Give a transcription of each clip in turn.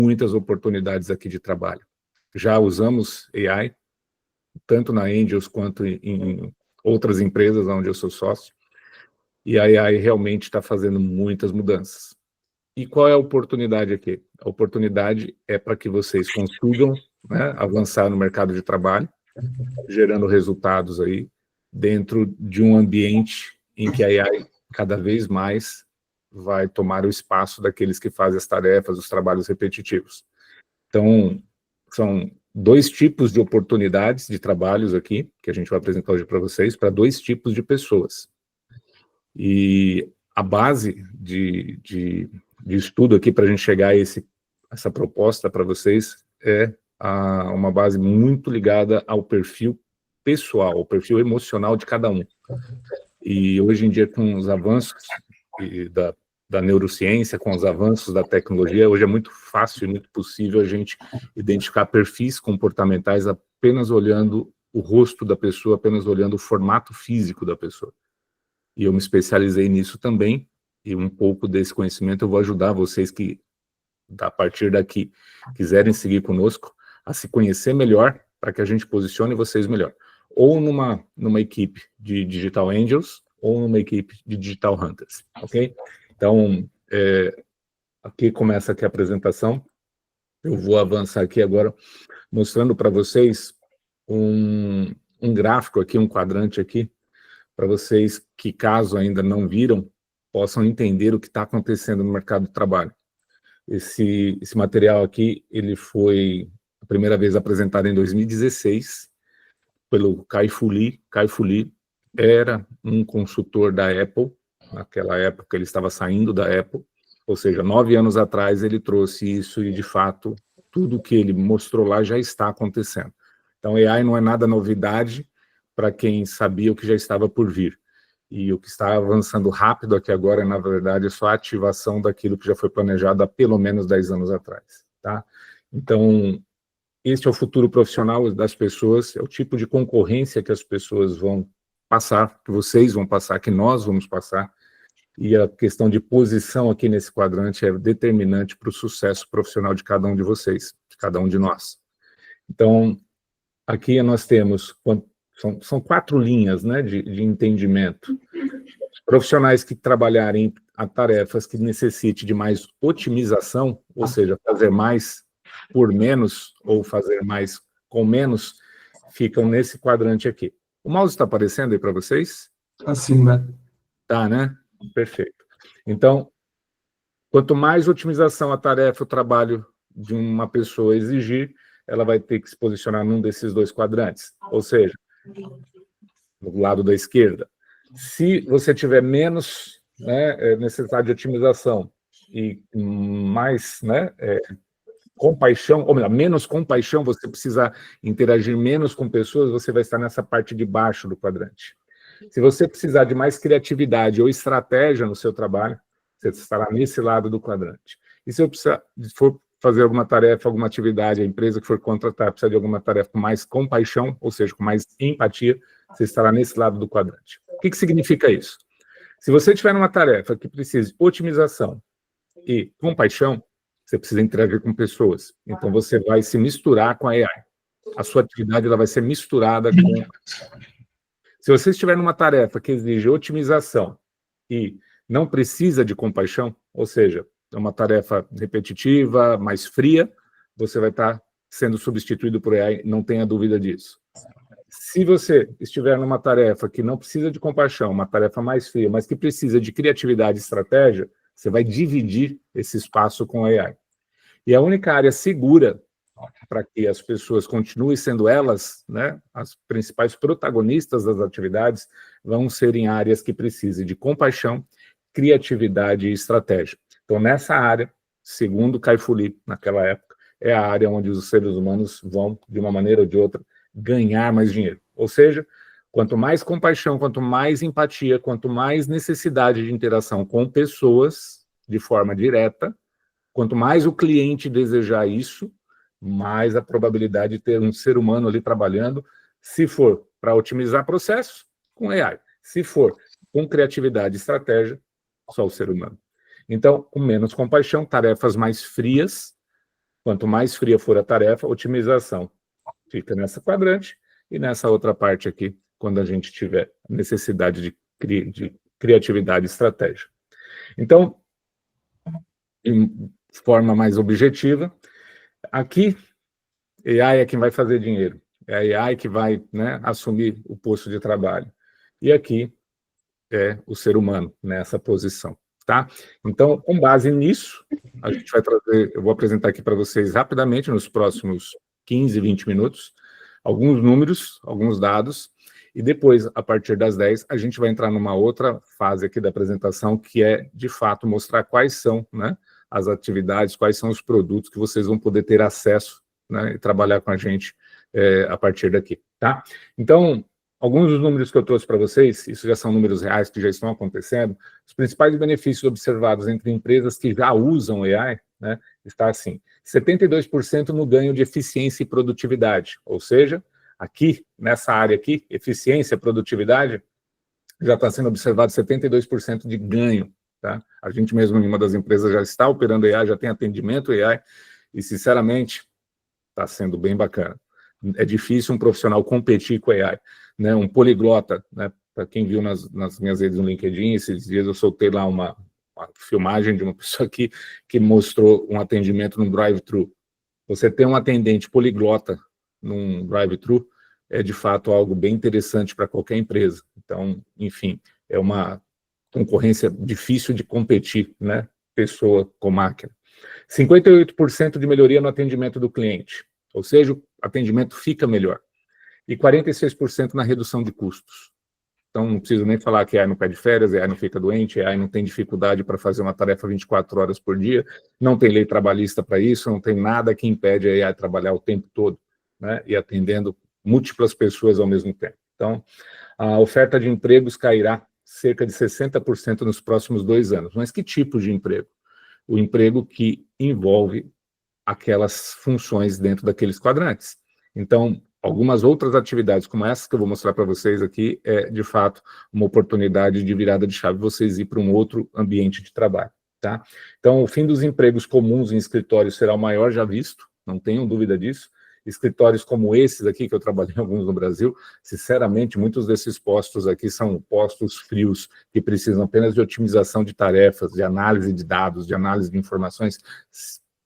muitas oportunidades aqui de trabalho. Já usamos AI, tanto na Angels quanto em outras empresas onde eu sou sócio, e a AI realmente está fazendo muitas mudanças. E qual é a oportunidade aqui? A oportunidade é para que vocês consigam, né, avançar no mercado de trabalho, gerando resultados aí, dentro de um ambiente em que a AI cada vez mais vai tomar o espaço daqueles que fazem as tarefas, os trabalhos repetitivos. Então, são 2 tipos de oportunidades de trabalhos aqui, que a gente vai apresentar hoje para vocês, para 2 tipos de pessoas. E a base de estudo aqui para a gente chegar a essa proposta para vocês é uma base muito ligada ao perfil pessoal, ao perfil emocional de cada um. E hoje em dia, com os avanços da neurociência, com os avanços da tecnologia, hoje é muito fácil e muito possível a gente identificar perfis comportamentais apenas olhando o rosto da pessoa, apenas olhando o formato físico da pessoa. E eu me especializei nisso também, e um pouco desse conhecimento eu vou ajudar vocês que, a partir daqui, quiserem seguir conosco, a se conhecer melhor, para que a gente posicione vocês melhor. Ou numa equipe de Digital Angels, ou numa equipe de Digital Hunters, ok? Então, aqui começa aqui a apresentação. Eu vou avançar aqui agora, mostrando para vocês um gráfico aqui, um quadrante aqui, para vocês que, caso ainda não viram, possam entender o que está acontecendo no mercado de trabalho. Esse material aqui, ele foi a primeira vez apresentado em 2016, pelo Kai-Fu Lee. Kai-Fu Lee era um consultor da Apple, naquela época ele estava saindo da Apple, ou seja, 9 anos atrás ele trouxe isso e, de fato, tudo que ele mostrou lá já está acontecendo. Então, AI não é nada novidade para quem sabia o que já estava por vir. E o que está avançando rápido aqui agora, na verdade, é só a ativação daquilo que já foi planejado há pelo menos 10 anos atrás, tá? Então, este é o futuro profissional das pessoas, é o tipo de concorrência que as pessoas vão passar, que vocês vão passar, que nós vamos passar, e a questão de posição aqui nesse quadrante é determinante para o sucesso profissional de cada um de vocês, de cada um de nós. Então, aqui nós temos, são 4 linhas, né, de entendimento. Profissionais que trabalharem a tarefas que necessitem de mais otimização, ou seja, fazer mais por menos, ou fazer mais com menos, ficam nesse quadrante aqui. O mouse está aparecendo aí para vocês? Assim, né? Tá, né? Perfeito. Então, quanto mais otimização a tarefa, o trabalho de uma pessoa exigir, ela vai ter que se posicionar num desses 2 quadrantes. Ou seja, do lado da esquerda. Se você tiver menos, né, necessidade de otimização e mais, né, compaixão, ou melhor, menos compaixão, você precisa interagir menos com pessoas, você vai estar nessa parte de baixo do quadrante. Se você precisar de mais criatividade ou estratégia no seu trabalho, você estará nesse lado do quadrante. E se eu for fazer alguma tarefa, alguma atividade, a empresa que for contratar precisa de alguma tarefa com mais compaixão, ou seja, com mais empatia, você estará nesse lado do quadrante. O que significa isso? Se você tiver uma tarefa que precise de otimização e compaixão, você precisa interagir com pessoas. Então, você vai se misturar com a AI. A sua atividade ela vai ser misturada com... Se você estiver numa tarefa que exige otimização e não precisa de compaixão, ou seja, é uma tarefa repetitiva, mais fria, você vai estar sendo substituído por AI, não tenha dúvida disso. Se você estiver numa tarefa que não precisa de compaixão, uma tarefa mais fria, mas que precisa de criatividade e estratégia, você vai dividir esse espaço com a AI. E a única área segura para que as pessoas continuem sendo elas, né, as principais protagonistas das atividades, vão ser em áreas que precisem de compaixão, criatividade e estratégia. Então, nessa área, segundo Kai-Fu Lee, naquela época, é a área onde os seres humanos vão, de uma maneira ou de outra, ganhar mais dinheiro. Ou seja, quanto mais compaixão, quanto mais empatia, quanto mais necessidade de interação com pessoas, de forma direta, quanto mais o cliente desejar isso, mais a probabilidade de ter um ser humano ali trabalhando, se for para otimizar processos, com AI. Se for com criatividade e estratégia, só o ser humano. Então, com menos compaixão, tarefas mais frias, Quanto mais fria for a tarefa, otimização fica nessa quadrante, e nessa outra parte aqui, quando a gente tiver necessidade de criatividade e estratégia. Então, em forma mais objetiva, aqui, AI é quem vai fazer dinheiro, é a AI que vai, né, assumir o posto de trabalho. E aqui é o ser humano nessa posição, tá? Então, com base nisso, a gente vai trazer, eu vou apresentar aqui para vocês rapidamente, nos próximos 15, 20 minutos, alguns números, alguns dados, e depois, a partir das 10, a gente vai entrar numa outra fase aqui da apresentação, que é, de fato, mostrar quais são, né, as atividades, quais são os produtos que vocês vão poder ter acesso, né, e trabalhar com a gente a partir daqui, tá? Então, alguns dos números que eu trouxe para vocês, isso já são números reais que já estão acontecendo, os principais benefícios observados entre empresas que já usam AI, né, está assim, 72% no ganho de eficiência e produtividade, ou seja, aqui, nessa área aqui, eficiência e produtividade, já está sendo observado 72% de ganho, tá? A gente mesmo em uma das empresas já está operando AI, já tem atendimento AI, e sinceramente, está sendo bem bacana. É difícil um profissional competir com AI, né? Um poliglota, né? Para quem viu nas minhas redes no LinkedIn, esses dias eu soltei lá uma filmagem de uma pessoa aqui que mostrou um atendimento num drive-thru. Você ter um atendente poliglota num drive-thru é, de fato, algo bem interessante para qualquer empresa. Então, enfim, é uma concorrência difícil de competir, né? Pessoa com máquina. 58% de melhoria no atendimento do cliente, ou seja, o atendimento fica melhor. E 46% na redução de custos. Então, não preciso nem falar que a AI não pede férias, a AI não fica doente, a AI não tem dificuldade para fazer uma tarefa 24 horas por dia, não tem lei trabalhista para isso, não tem nada que impede a AI trabalhar o tempo todo, né, e atendendo múltiplas pessoas ao mesmo tempo. Então, a oferta de empregos cairá cerca de 60% nos próximos 2 anos. Mas que tipo de emprego? O emprego que envolve aquelas funções dentro daqueles quadrantes. Então, algumas outras atividades, como essas que eu vou mostrar para vocês aqui, é, de fato, uma oportunidade de virada de chave, vocês ir para um outro ambiente de trabalho, tá? Então, o fim dos empregos comuns em escritórios será o maior já visto, não tenham dúvida disso. Escritórios como esses aqui, que eu trabalhei alguns no Brasil, sinceramente, muitos desses postos aqui são postos frios, que precisam apenas de otimização de tarefas, de análise de dados, de análise de informações.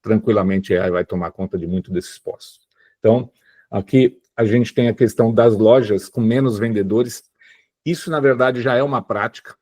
Tranquilamente a AI vai tomar conta de muito desses postos. Então, aqui a gente tem a questão das lojas com menos vendedores. Isso, na verdade, já é uma prática.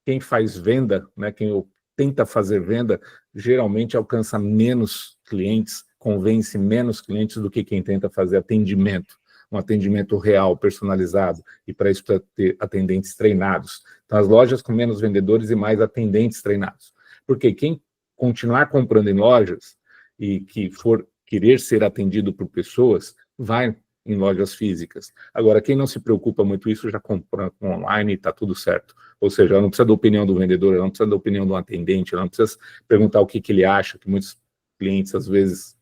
Quem faz venda, né, quem tenta fazer venda, geralmente alcança menos clientes, convence menos clientes do que quem tenta fazer atendimento. Um atendimento real, personalizado, e para isso precisa ter atendentes treinados. Então, as lojas com menos vendedores e mais atendentes treinados. Porque quem continuar comprando em lojas e que for querer ser atendido por pessoas, vai em lojas físicas. Agora, quem não se preocupa muito isso, já compra online e está tudo certo. Ou seja, ela não precisa da opinião do vendedor, ela não precisa da opinião do atendente, ela não precisa perguntar o que ele acha, que muitos clientes, às vezes,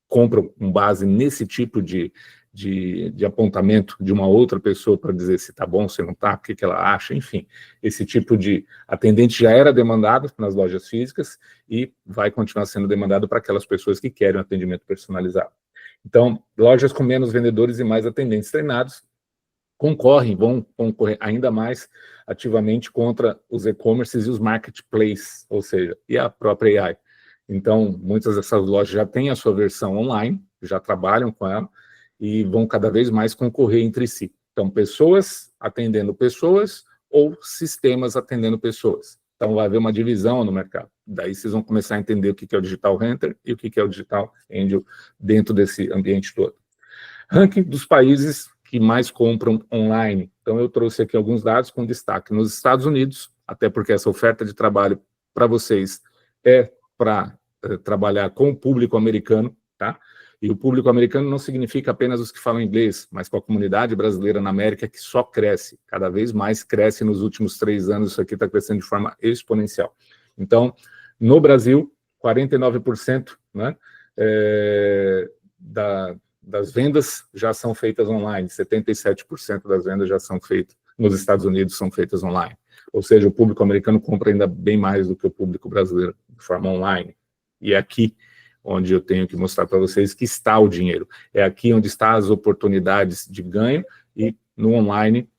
compram com base nesse tipo de apontamento de uma outra pessoa para dizer se está bom, se não está, o que ela acha, enfim. Esse tipo de atendente já era demandado nas lojas físicas e vai continuar sendo demandado para aquelas pessoas que querem um atendimento personalizado. Então, lojas com menos vendedores e mais atendentes treinados vão concorrer ainda mais ativamente contra os e-commerces e os marketplaces, ou seja, e a própria AI. Então, muitas dessas lojas já têm a sua versão online, já trabalham com ela, e vão cada vez mais concorrer entre si. Então, pessoas atendendo pessoas ou sistemas atendendo pessoas. Então, vai haver uma divisão no mercado. Daí vocês vão começar a entender o que é o Digital Hunter e o que é o Digital Angel dentro desse ambiente todo. Ranking dos países que mais compram online. Então, eu trouxe aqui alguns dados com destaque nos Estados Unidos, até porque essa oferta de trabalho para vocês é para trabalhar com o público americano, tá? E o público americano não significa apenas os que falam inglês, mas com a comunidade brasileira na América que só cresce, cada vez mais cresce nos últimos 3 anos, isso aqui está crescendo de forma exponencial. Então, no Brasil, 49%, né, das vendas já são feitas online, 77% das vendas já são feitas nos Estados Unidos, são feitas online. Ou seja, o público americano compra ainda bem mais do que o público brasileiro, de forma online. E aqui, onde eu tenho que mostrar para vocês que está o dinheiro. É aqui onde estão as oportunidades de ganho, e no online,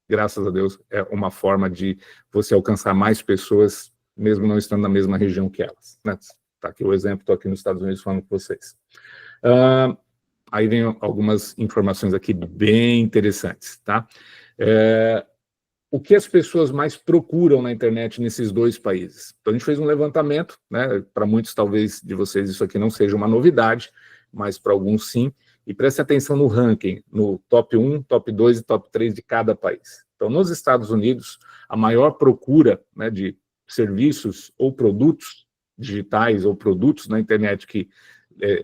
graças a Deus, é uma forma de você alcançar mais pessoas, mesmo não estando na mesma região que elas, né? Tá aqui o exemplo, estou aqui nos Estados Unidos falando com vocês. Aí vem algumas informações aqui bem interessantes, tá? O que as pessoas mais procuram na internet nesses dois países? Então, a gente fez um levantamento, né? Para muitos, talvez, de vocês, isso aqui não seja uma novidade, mas para alguns, sim. E preste atenção no ranking, no top 1, top 2 e top 3 de cada país. Então, nos Estados Unidos, a maior procura, né, de serviços ou produtos digitais ou produtos na internet que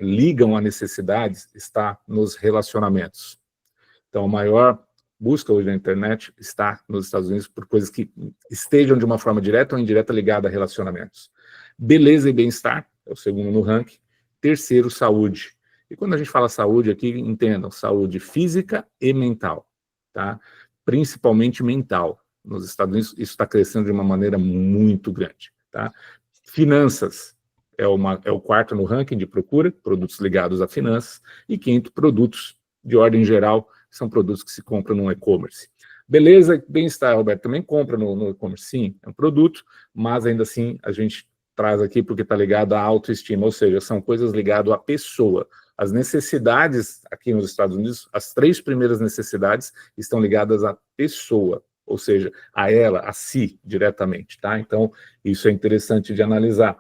ligam a necessidades está nos relacionamentos. Então, a maior busca hoje na internet está nos Estados Unidos por coisas que estejam de uma forma direta ou indireta ligada a relacionamentos. Beleza e bem-estar é o segundo no ranking. Terceiro, saúde. E quando a gente fala saúde aqui, entendam, saúde física e mental, tá? Principalmente mental. Nos Estados Unidos, isso está crescendo de uma maneira muito grande, tá? Finanças é o quarto no ranking de procura, produtos ligados a finanças, e quinto, produtos de ordem geral, são produtos que se compram no e-commerce. Beleza e bem-estar, Roberto, também compra no e-commerce? Sim, é um produto, mas ainda assim a gente traz aqui porque está ligado à autoestima, ou seja, são coisas ligadas à pessoa. As necessidades aqui nos Estados Unidos, as 3 primeiras necessidades estão ligadas à pessoa, ou seja, a ela, a si, diretamente, tá? Então, isso é interessante de analisar.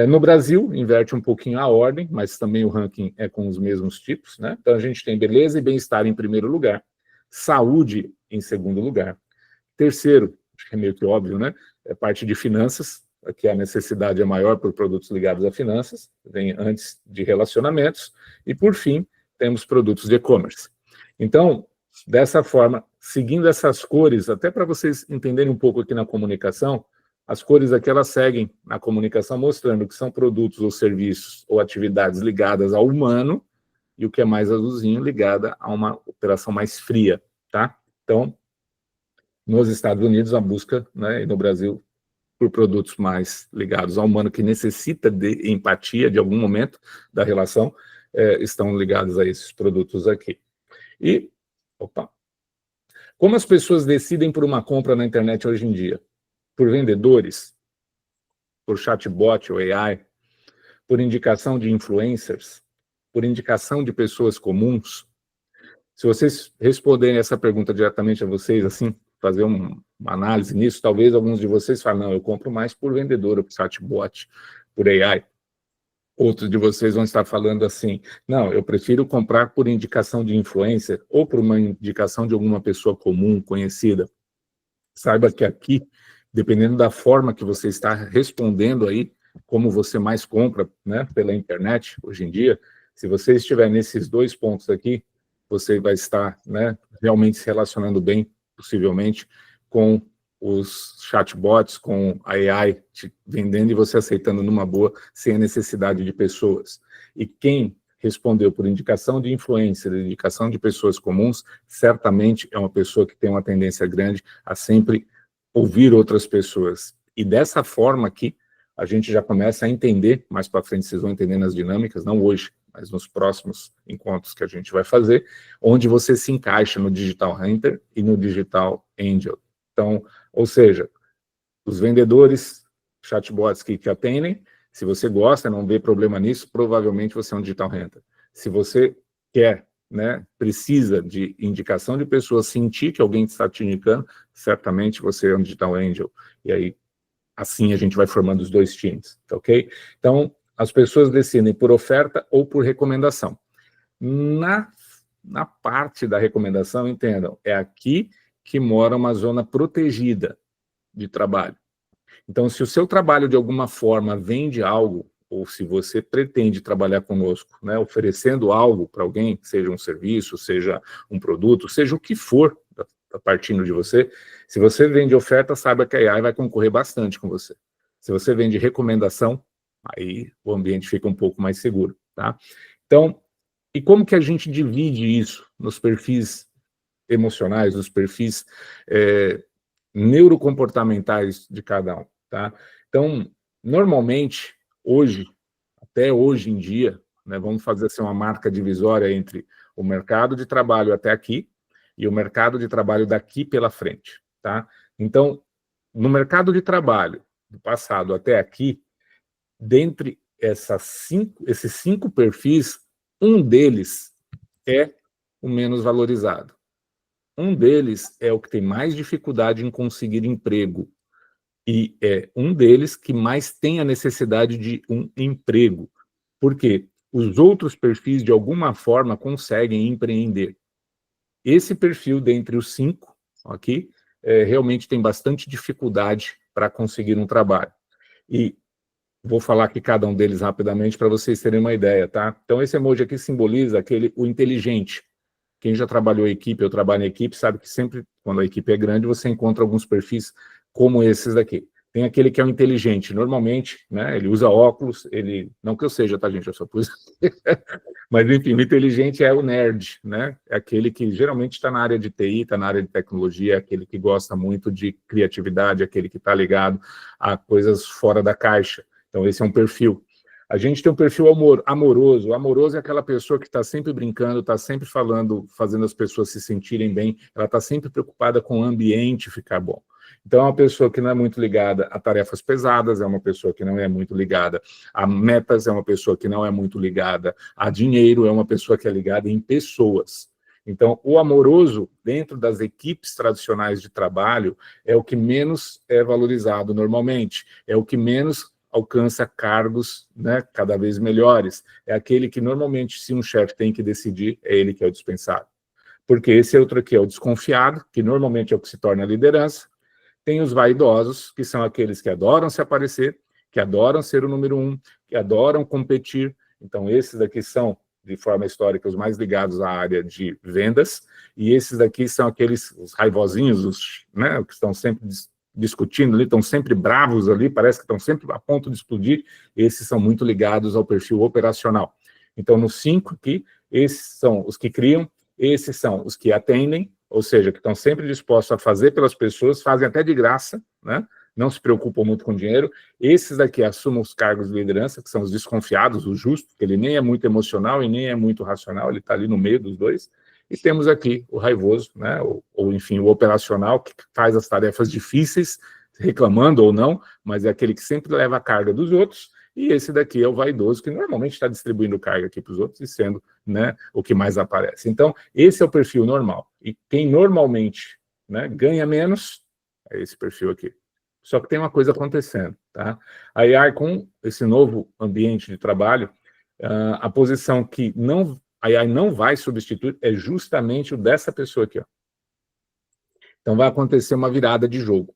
No Brasil, inverte um pouquinho a ordem, mas também o ranking é com os mesmos tipos, né? Então, a gente tem beleza e bem-estar em primeiro lugar, saúde em segundo lugar. Terceiro, acho que é meio que óbvio, né? É parte de finanças, aqui a necessidade é maior por produtos ligados a finanças, vem antes de relacionamentos, e por fim, temos produtos de e-commerce. Então, dessa forma, seguindo essas cores, até para vocês entenderem um pouco aqui na comunicação, as cores aqui, elas seguem na comunicação, mostrando que são produtos ou serviços ou atividades ligadas ao humano, e o que é mais azulzinho, ligada a uma operação mais fria, tá? Então, nos Estados Unidos, a busca, né, e no Brasil, por produtos mais ligados ao humano, que necessita de empatia de algum momento da relação, estão ligados a esses produtos aqui. E, como as pessoas decidem por uma compra na internet hoje em dia? Por vendedores, por chatbot ou AI, por indicação de influencers, por indicação de pessoas comuns? Se vocês responderem essa pergunta diretamente a vocês, assim, fazer uma análise nisso, talvez alguns de vocês falem, não, eu compro mais por vendedor, por chatbot, por AI. Outros de vocês vão estar falando assim, não, eu prefiro comprar por indicação de influencer ou por uma indicação de alguma pessoa comum, conhecida. Saiba que aqui, dependendo da forma que você está respondendo aí, como você mais compra, né, pela internet, hoje em dia, se você estiver nesses 2 pontos aqui, você vai estar, né, realmente se relacionando bem, possivelmente, com os chatbots, com a AI te vendendo e você aceitando numa boa, sem a necessidade de pessoas. E quem respondeu por indicação de influencer, indicação de pessoas comuns, certamente é uma pessoa que tem uma tendência grande a sempre ouvir outras pessoas. E dessa forma aqui, a gente já começa a entender, mais para frente vocês vão entendendo as dinâmicas, não hoje, mas nos próximos encontros que a gente vai fazer, onde você se encaixa no Digital Hunter e no Digital Angel. Então, ou seja, os vendedores, chatbots que te atendem, se você gosta, não vê problema nisso, provavelmente você é um Digital Hunter. Se você quer, né, precisa de indicação de pessoas, sentir que alguém está te indicando, certamente você é um Digital Angel. E aí, assim a gente vai formando os 2 times, tá ok? Então, as pessoas decidem por oferta ou por recomendação. Na parte da recomendação, entendam, é aqui que mora uma zona protegida de trabalho. Então, se o seu trabalho, de alguma forma, vende algo, ou se você pretende trabalhar conosco, né, oferecendo algo para alguém, seja um serviço, seja um produto, seja o que for, partindo de você, se você vende oferta, saiba que a AI vai concorrer bastante com você. Se você vende recomendação, aí o ambiente fica um pouco mais seguro, tá? Então, e como que a gente divide isso nos perfis emocionais, nos perfis neurocomportamentais de cada um, tá? Então, normalmente, hoje, até hoje em dia, né, vamos fazer assim, uma marca divisória entre o mercado de trabalho até aqui e o mercado de trabalho daqui pela frente, tá? Então, no mercado de trabalho do passado até aqui, dentre esses 5 perfis, um deles é o menos valorizado. Um deles é o que tem mais dificuldade em conseguir emprego. E é um deles que mais tem a necessidade de um emprego. Por quê? Os outros perfis, de alguma forma, conseguem empreender. Esse perfil, dentre os 5, aqui, realmente tem bastante dificuldade para conseguir um trabalho. E vou falar aqui cada um deles rapidamente para vocês terem uma ideia, tá? Então, esse emoji aqui simboliza o inteligente. Quem já trabalhou em equipe, eu trabalho em equipe, sabe que sempre, quando a equipe é grande, você encontra alguns perfis como esses daqui. Tem aquele que é o inteligente, normalmente, né, ele usa óculos, não que eu seja, tá, gente, eu só pus... Mas, enfim, o inteligente é o nerd, né, é aquele que geralmente está na área de TI, está na área de tecnologia, é aquele que gosta muito de criatividade, aquele que está ligado a coisas fora da caixa. Então, esse é um perfil. A gente tem um perfil amoroso. O amoroso é aquela pessoa que está sempre brincando, está sempre falando, fazendo as pessoas se sentirem bem, ela está sempre preocupada com o ambiente ficar bom. Então, é uma pessoa que não é muito ligada a tarefas pesadas, é uma pessoa que não é muito ligada a metas, é uma pessoa que não é muito ligada a dinheiro, é uma pessoa que é ligada em pessoas. Então, o amoroso, dentro das equipes tradicionais de trabalho, é o que menos é valorizado normalmente, é o que menos alcança cargos, né, cada vez melhores. É aquele que, normalmente, se um chefe tem que decidir, é ele que é o dispensado. Porque esse outro aqui é o desconfiado, que normalmente é o que se torna a liderança. Tem os vaidosos, que são aqueles que adoram se aparecer, que adoram ser o número 1, que adoram competir. Então, esses daqui são, de forma histórica, os mais ligados à área de vendas, e esses daqui são aqueles, os raivosinhos, né, que estão sempre discutindo ali, estão sempre bravos ali, parece que estão sempre a ponto de explodir. Esses são muito ligados ao perfil operacional. Então, nos 5 aqui, esses são os que criam, esses são os que atendem, ou seja, que estão sempre dispostos a fazer pelas pessoas, fazem até de graça, né? Não se preocupam muito com dinheiro. Esses daqui assumem os cargos de liderança, que são os desconfiados, o justo, que ele nem é muito emocional e nem é muito racional, ele está ali no meio dos dois. E temos aqui o raivoso, né? ou enfim, o operacional, que faz as tarefas difíceis, reclamando ou não, mas é aquele que sempre leva a carga dos outros. E esse daqui é o vaidoso, que normalmente está distribuindo carga aqui para os outros e sendo, né, o que mais aparece. Então, esse é o perfil normal. E quem normalmente, né, ganha menos é esse perfil aqui. Só que tem uma coisa acontecendo, tá? A AI, com esse novo ambiente de trabalho, a posição que a AI não vai substituir é justamente o dessa pessoa aqui, ó. Então, vai acontecer uma virada de jogo.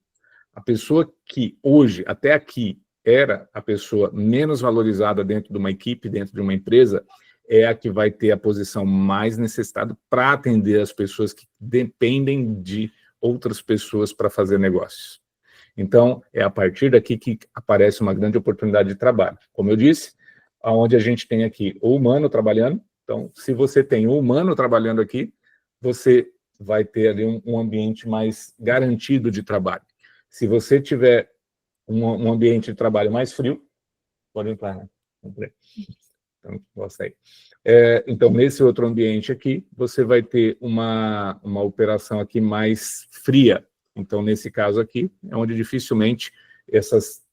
A pessoa que hoje, até aqui, era a pessoa menos valorizada dentro de uma equipe, dentro de uma empresa, é a que vai ter a posição mais necessitada para atender as pessoas que dependem de outras pessoas para fazer negócios. Então, é a partir daqui que aparece uma grande oportunidade de trabalho. Como eu disse, onde a gente tem aqui o humano trabalhando. Então, se você tem o humano trabalhando aqui, você vai ter ali um ambiente mais garantido de trabalho. Se você tiver um ambiente de trabalho mais frio, pode entrar, né? Então, gosta aí. Então, nesse outro ambiente aqui, você vai ter uma operação aqui mais fria. Então, nesse caso aqui, é onde dificilmente essas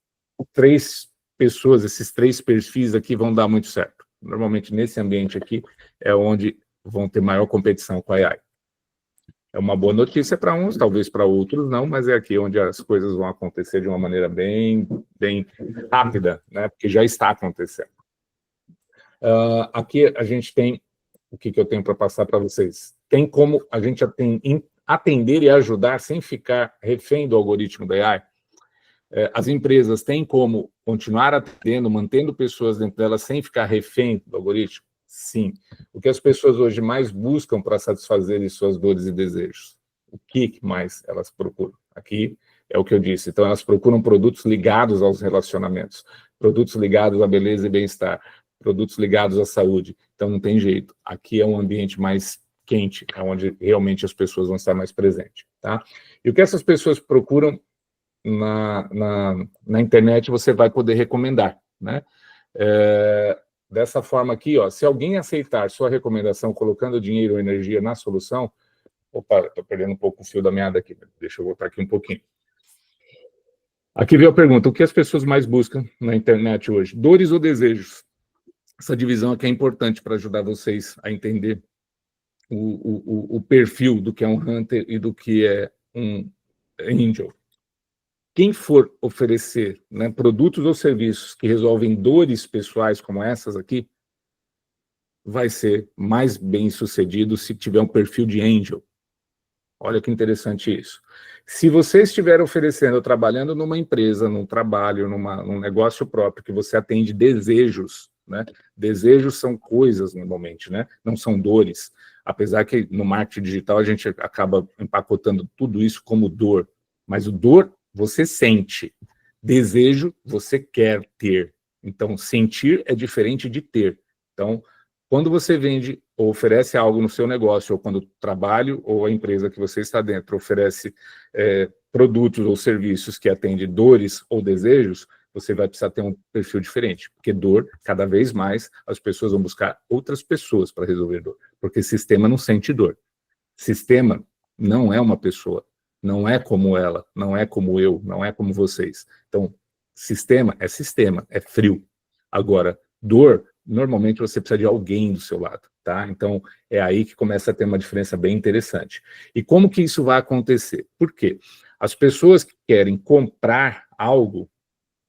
3 pessoas, esses 3 perfis aqui vão dar muito certo. Normalmente, nesse ambiente aqui, é onde vão ter maior competição com a AI. É uma boa notícia para uns, talvez para outros não, mas é aqui onde as coisas vão acontecer de uma maneira bem rápida, né? Porque já está acontecendo. Aqui a gente tem, o que eu tenho para passar para vocês? Tem como a gente atender e ajudar sem ficar refém do algoritmo da AI. As empresas têm como continuar atendendo, mantendo pessoas dentro delas sem ficar refém do algoritmo? Sim. O que as pessoas hoje mais buscam para satisfazerem suas dores e desejos? O que mais elas procuram? Aqui é o que eu disse. Então, elas procuram produtos ligados aos relacionamentos, produtos ligados à beleza e bem-estar, produtos ligados à saúde. Então, não tem jeito. Aqui é um ambiente mais quente, é onde realmente as pessoas vão estar mais presentes, tá? E o que essas pessoas procuram na internet, você vai poder recomendar, né? Dessa forma aqui, ó, se alguém aceitar sua recomendação colocando dinheiro ou energia na solução... Opa, estou perdendo um pouco o fio da meada aqui, deixa eu voltar aqui um pouquinho. Aqui veio a pergunta, o que as pessoas mais buscam na internet hoje? Dores ou desejos? Essa divisão aqui é importante para ajudar vocês a entender o perfil do que é um Hunter e do que é um Angel. Quem for oferecer, né, produtos ou serviços que resolvem dores pessoais como essas aqui, vai ser mais bem sucedido se tiver um perfil de Angel. Olha que interessante isso. Se você estiver oferecendo, trabalhando numa empresa, num trabalho, num negócio próprio, que você atende desejos, né? Desejos são coisas, normalmente, né? Não são dores. Apesar que no marketing digital a gente acaba empacotando tudo isso como dor. Mas o dor, você sente. Desejo, você quer ter. Então, sentir é diferente de ter. Então, quando você vende ou oferece algo no seu negócio, ou quando o trabalho ou a empresa que você está dentro oferece produtos ou serviços que atendem dores ou desejos, você vai precisar ter um perfil diferente, porque dor, cada vez mais, as pessoas vão buscar outras pessoas para resolver dor, porque sistema não sente dor. Sistema não é uma pessoa, não é como ela, não é como eu, não é como vocês. Então, sistema, é frio. Agora, dor, normalmente você precisa de alguém do seu lado, tá? Então, é aí que começa a ter uma diferença bem interessante. E como que isso vai acontecer? Por quê? As pessoas que querem comprar algo,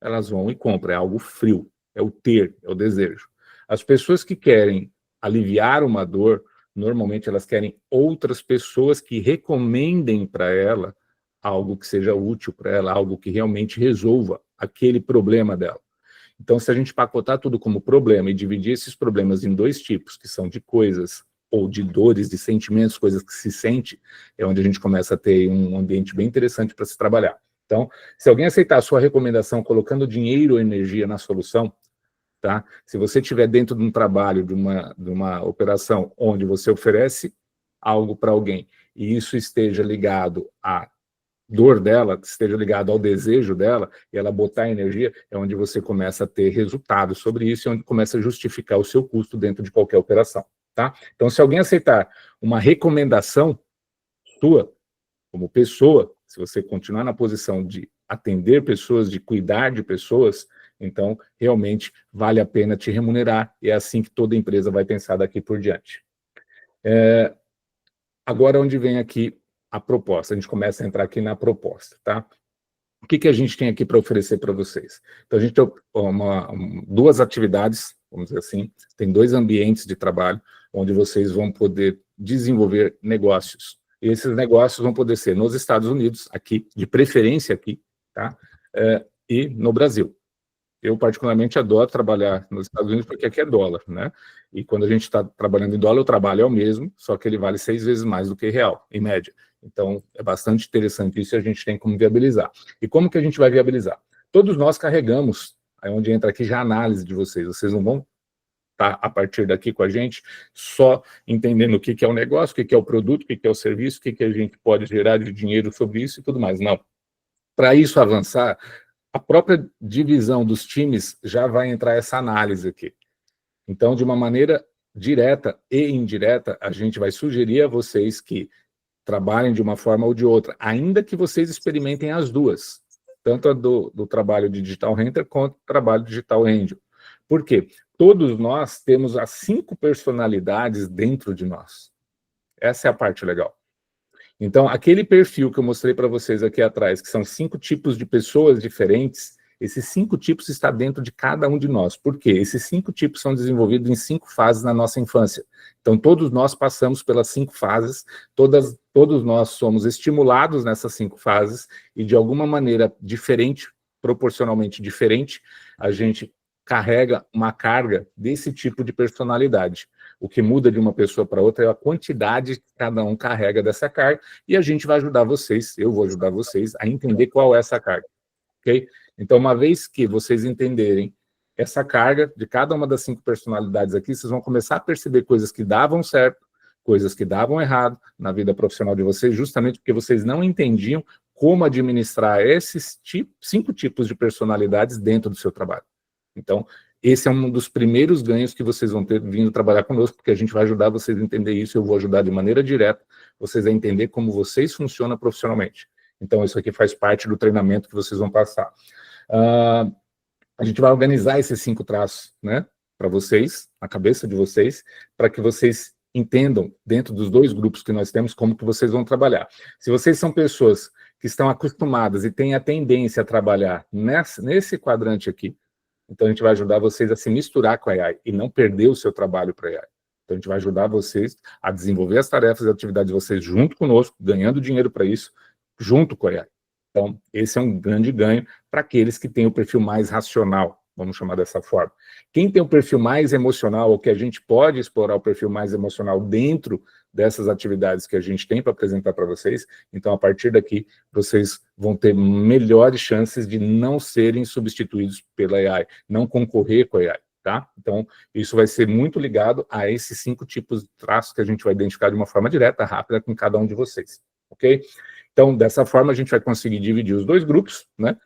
elas vão e compram, é algo frio, é o ter, é o desejo. As pessoas que querem aliviar uma dor, normalmente elas querem outras pessoas que recomendem para ela algo que seja útil para ela, algo que realmente resolva aquele problema dela. Então, se a gente pacotar tudo como problema e dividir esses problemas em dois tipos, que são de coisas ou de dores, de sentimentos, coisas que se sente, é onde a gente começa a ter um ambiente bem interessante para se trabalhar. Então, se alguém aceitar a sua recomendação colocando dinheiro ou energia na solução, tá? Se você estiver dentro de um trabalho, de uma operação onde você oferece algo para alguém e isso esteja ligado à dor dela, esteja ligado ao desejo dela, e ela botar energia, é onde você começa a ter resultados sobre isso, e onde começa a justificar o seu custo dentro de qualquer operação, tá? Então, se alguém aceitar uma recomendação sua, como pessoa, se você continuar na posição de atender pessoas, de cuidar de pessoas, então, realmente, vale a pena te remunerar, e é assim que toda empresa vai pensar daqui por diante. Agora, onde vem aqui a proposta? A gente começa a entrar aqui na proposta, tá? O que a gente tem aqui para oferecer para vocês? Então, a gente tem duas atividades, vamos dizer assim, tem 2 ambientes de trabalho, onde vocês vão poder desenvolver negócios. E esses negócios vão poder ser nos Estados Unidos, aqui, de preferência aqui, tá? E no Brasil. Eu, particularmente, adoro trabalhar nos Estados Unidos, porque aqui é dólar, né? E quando a gente está trabalhando em dólar, o trabalho é o mesmo, só que ele vale 6 vezes mais do que real, em média. Então, é bastante interessante isso e a gente tem como viabilizar. E como que a gente vai viabilizar? Todos nós carregamos, aí onde entra aqui já a análise de vocês. Vocês não vão estar, a partir daqui com a gente, só entendendo o que é o negócio, o que é o produto, o que é o serviço, o que a gente pode gerar de dinheiro sobre isso e tudo mais. Não. Para isso avançar, a própria divisão dos times já vai entrar essa análise aqui. Então, de uma maneira direta e indireta, a gente vai sugerir a vocês que trabalhem de uma forma ou de outra, ainda que vocês experimentem as duas, tanto a do trabalho de Digital Hunter quanto o trabalho Digital Angel. Por quê? Todos nós temos as 5 personalidades dentro de nós. Essa é a parte legal. Então, aquele perfil que eu mostrei para vocês aqui atrás, que são 5 tipos de pessoas diferentes, esses 5 tipos estão dentro de cada um de nós. Por quê? Esses 5 tipos são desenvolvidos em 5 fases na nossa infância. Então, todos nós passamos pelas 5 fases, todos nós somos estimulados nessas 5 fases, e de alguma maneira diferente, proporcionalmente diferente, a gente carrega uma carga desse tipo de personalidade. O que muda de uma pessoa para outra é a quantidade que cada um carrega dessa carga, e a gente vai ajudar vocês, eu vou ajudar vocês a entender qual é essa carga, ok? Então, uma vez que vocês entenderem essa carga de cada uma das 5 personalidades aqui, vocês vão começar a perceber coisas que davam certo, coisas que davam errado na vida profissional de vocês, justamente porque vocês não entendiam como administrar esses 5 tipos de personalidades dentro do seu trabalho. Então, esse é um dos primeiros ganhos que vocês vão ter vindo trabalhar conosco, porque a gente vai ajudar vocês a entender isso, eu vou ajudar de maneira direta vocês a entender como vocês funcionam profissionalmente. Então, isso aqui faz parte do treinamento que vocês vão passar. A gente vai organizar esses 5 traços, né, para vocês, na cabeça de vocês, para que vocês entendam, dentro dos 2 grupos que nós temos, como que vocês vão trabalhar. Se vocês são pessoas que estão acostumadas e têm a tendência a trabalhar nesse quadrante aqui, então a gente vai ajudar vocês a se misturar com a AI e não perder o seu trabalho para a AI. Então a gente vai ajudar vocês a desenvolver as tarefas e atividades de vocês junto conosco, ganhando dinheiro para isso, junto com a AI. Então, esse é um grande ganho para aqueles que têm o perfil mais racional, vamos chamar dessa forma. Quem tem o perfil mais emocional, ou que a gente pode explorar o perfil mais emocional dentro dessas atividades que a gente tem para apresentar para vocês, então, a partir daqui, vocês vão ter melhores chances de não serem substituídos pela AI, não concorrer com a AI, tá? Então, isso vai ser muito ligado a esses 5 tipos de traços que a gente vai identificar de uma forma direta, rápida, com cada um de vocês, ok? Então, dessa forma, a gente vai conseguir dividir os 2 grupos, né,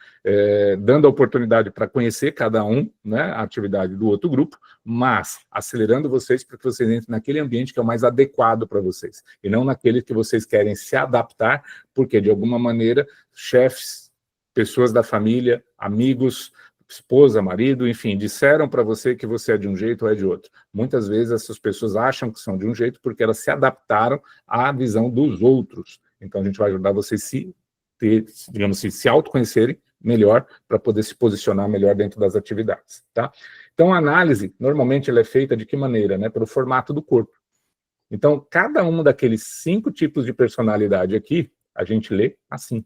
dando a oportunidade para conhecer cada um, né, a atividade do outro grupo, mas acelerando vocês para que vocês entrem naquele ambiente que é o mais adequado para vocês, e não naquele que vocês querem se adaptar, porque, de alguma maneira, chefes, pessoas da família, amigos, esposa, marido, enfim, disseram para você que você é de um jeito ou é de outro. Muitas vezes, essas pessoas acham que são de um jeito porque elas se adaptaram à visão dos outros. Então, a gente vai ajudar vocês digamos assim, se autoconhecerem melhor para poder se posicionar melhor dentro das atividades, tá? Então, a análise, normalmente, ela é feita de que maneira? Né? Pelo formato do corpo. Então, cada um daqueles 5 tipos de personalidade aqui, a gente lê assim.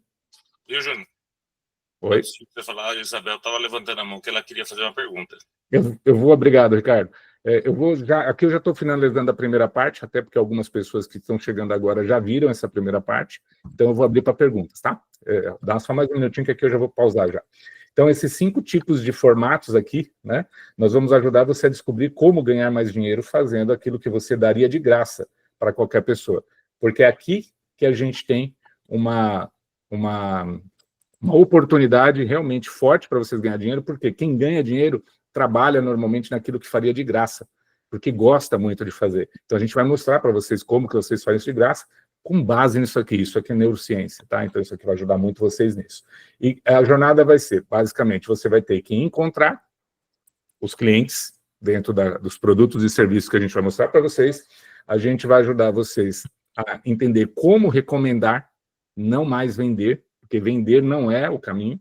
Viu, Júnior? Oi? Antes de você falar, a Isabel estava levantando a mão que ela queria fazer uma pergunta. Obrigado, Ricardo. Aqui eu já estou finalizando a primeira parte, até porque algumas pessoas que estão chegando agora já viram essa primeira parte, então eu vou abrir para perguntas, tá? Dá só mais um minutinho que aqui eu já vou pausar já. Então, esses 5 tipos de formatos aqui, né, nós vamos ajudar você a descobrir como ganhar mais dinheiro fazendo aquilo que você daria de graça para qualquer pessoa. Porque é aqui que a gente tem uma oportunidade realmente forte para vocês ganhar dinheiro, porque quem ganha dinheiro trabalha normalmente naquilo que faria de graça, porque gosta muito de fazer. Então, a gente vai mostrar para vocês como que vocês fazem isso de graça, com base nisso aqui é neurociência, tá? Então, isso aqui vai ajudar muito vocês nisso. E a jornada vai ser, basicamente, você vai ter que encontrar os clientes dentro dos produtos e serviços que a gente vai mostrar para vocês, a gente vai ajudar vocês a entender como recomendar, não mais vender, porque vender não é o caminho,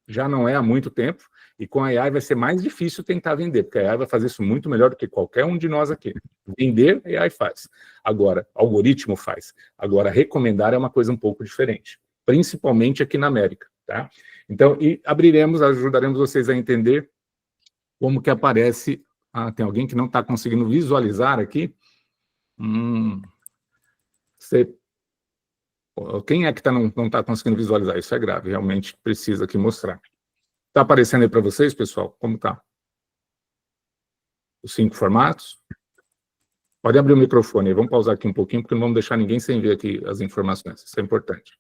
já não é há muito tempo, e com a AI vai ser mais difícil tentar vender, porque a AI vai fazer isso muito melhor do que qualquer um de nós aqui. Vender, a AI faz. Agora, algoritmo faz. Agora, recomendar é uma coisa um pouco diferente, principalmente aqui na América, tá? Então, ajudaremos vocês a entender como que aparece... tem alguém que não está conseguindo visualizar aqui? Quem é que não está conseguindo visualizar? Isso é grave, realmente precisa aqui mostrar. Está aparecendo aí para vocês, pessoal? Como está? Os 5 formatos? Pode abrir o microfone aí, vamos pausar aqui um pouquinho, porque não vamos deixar ninguém sem ver aqui as informações, isso é importante.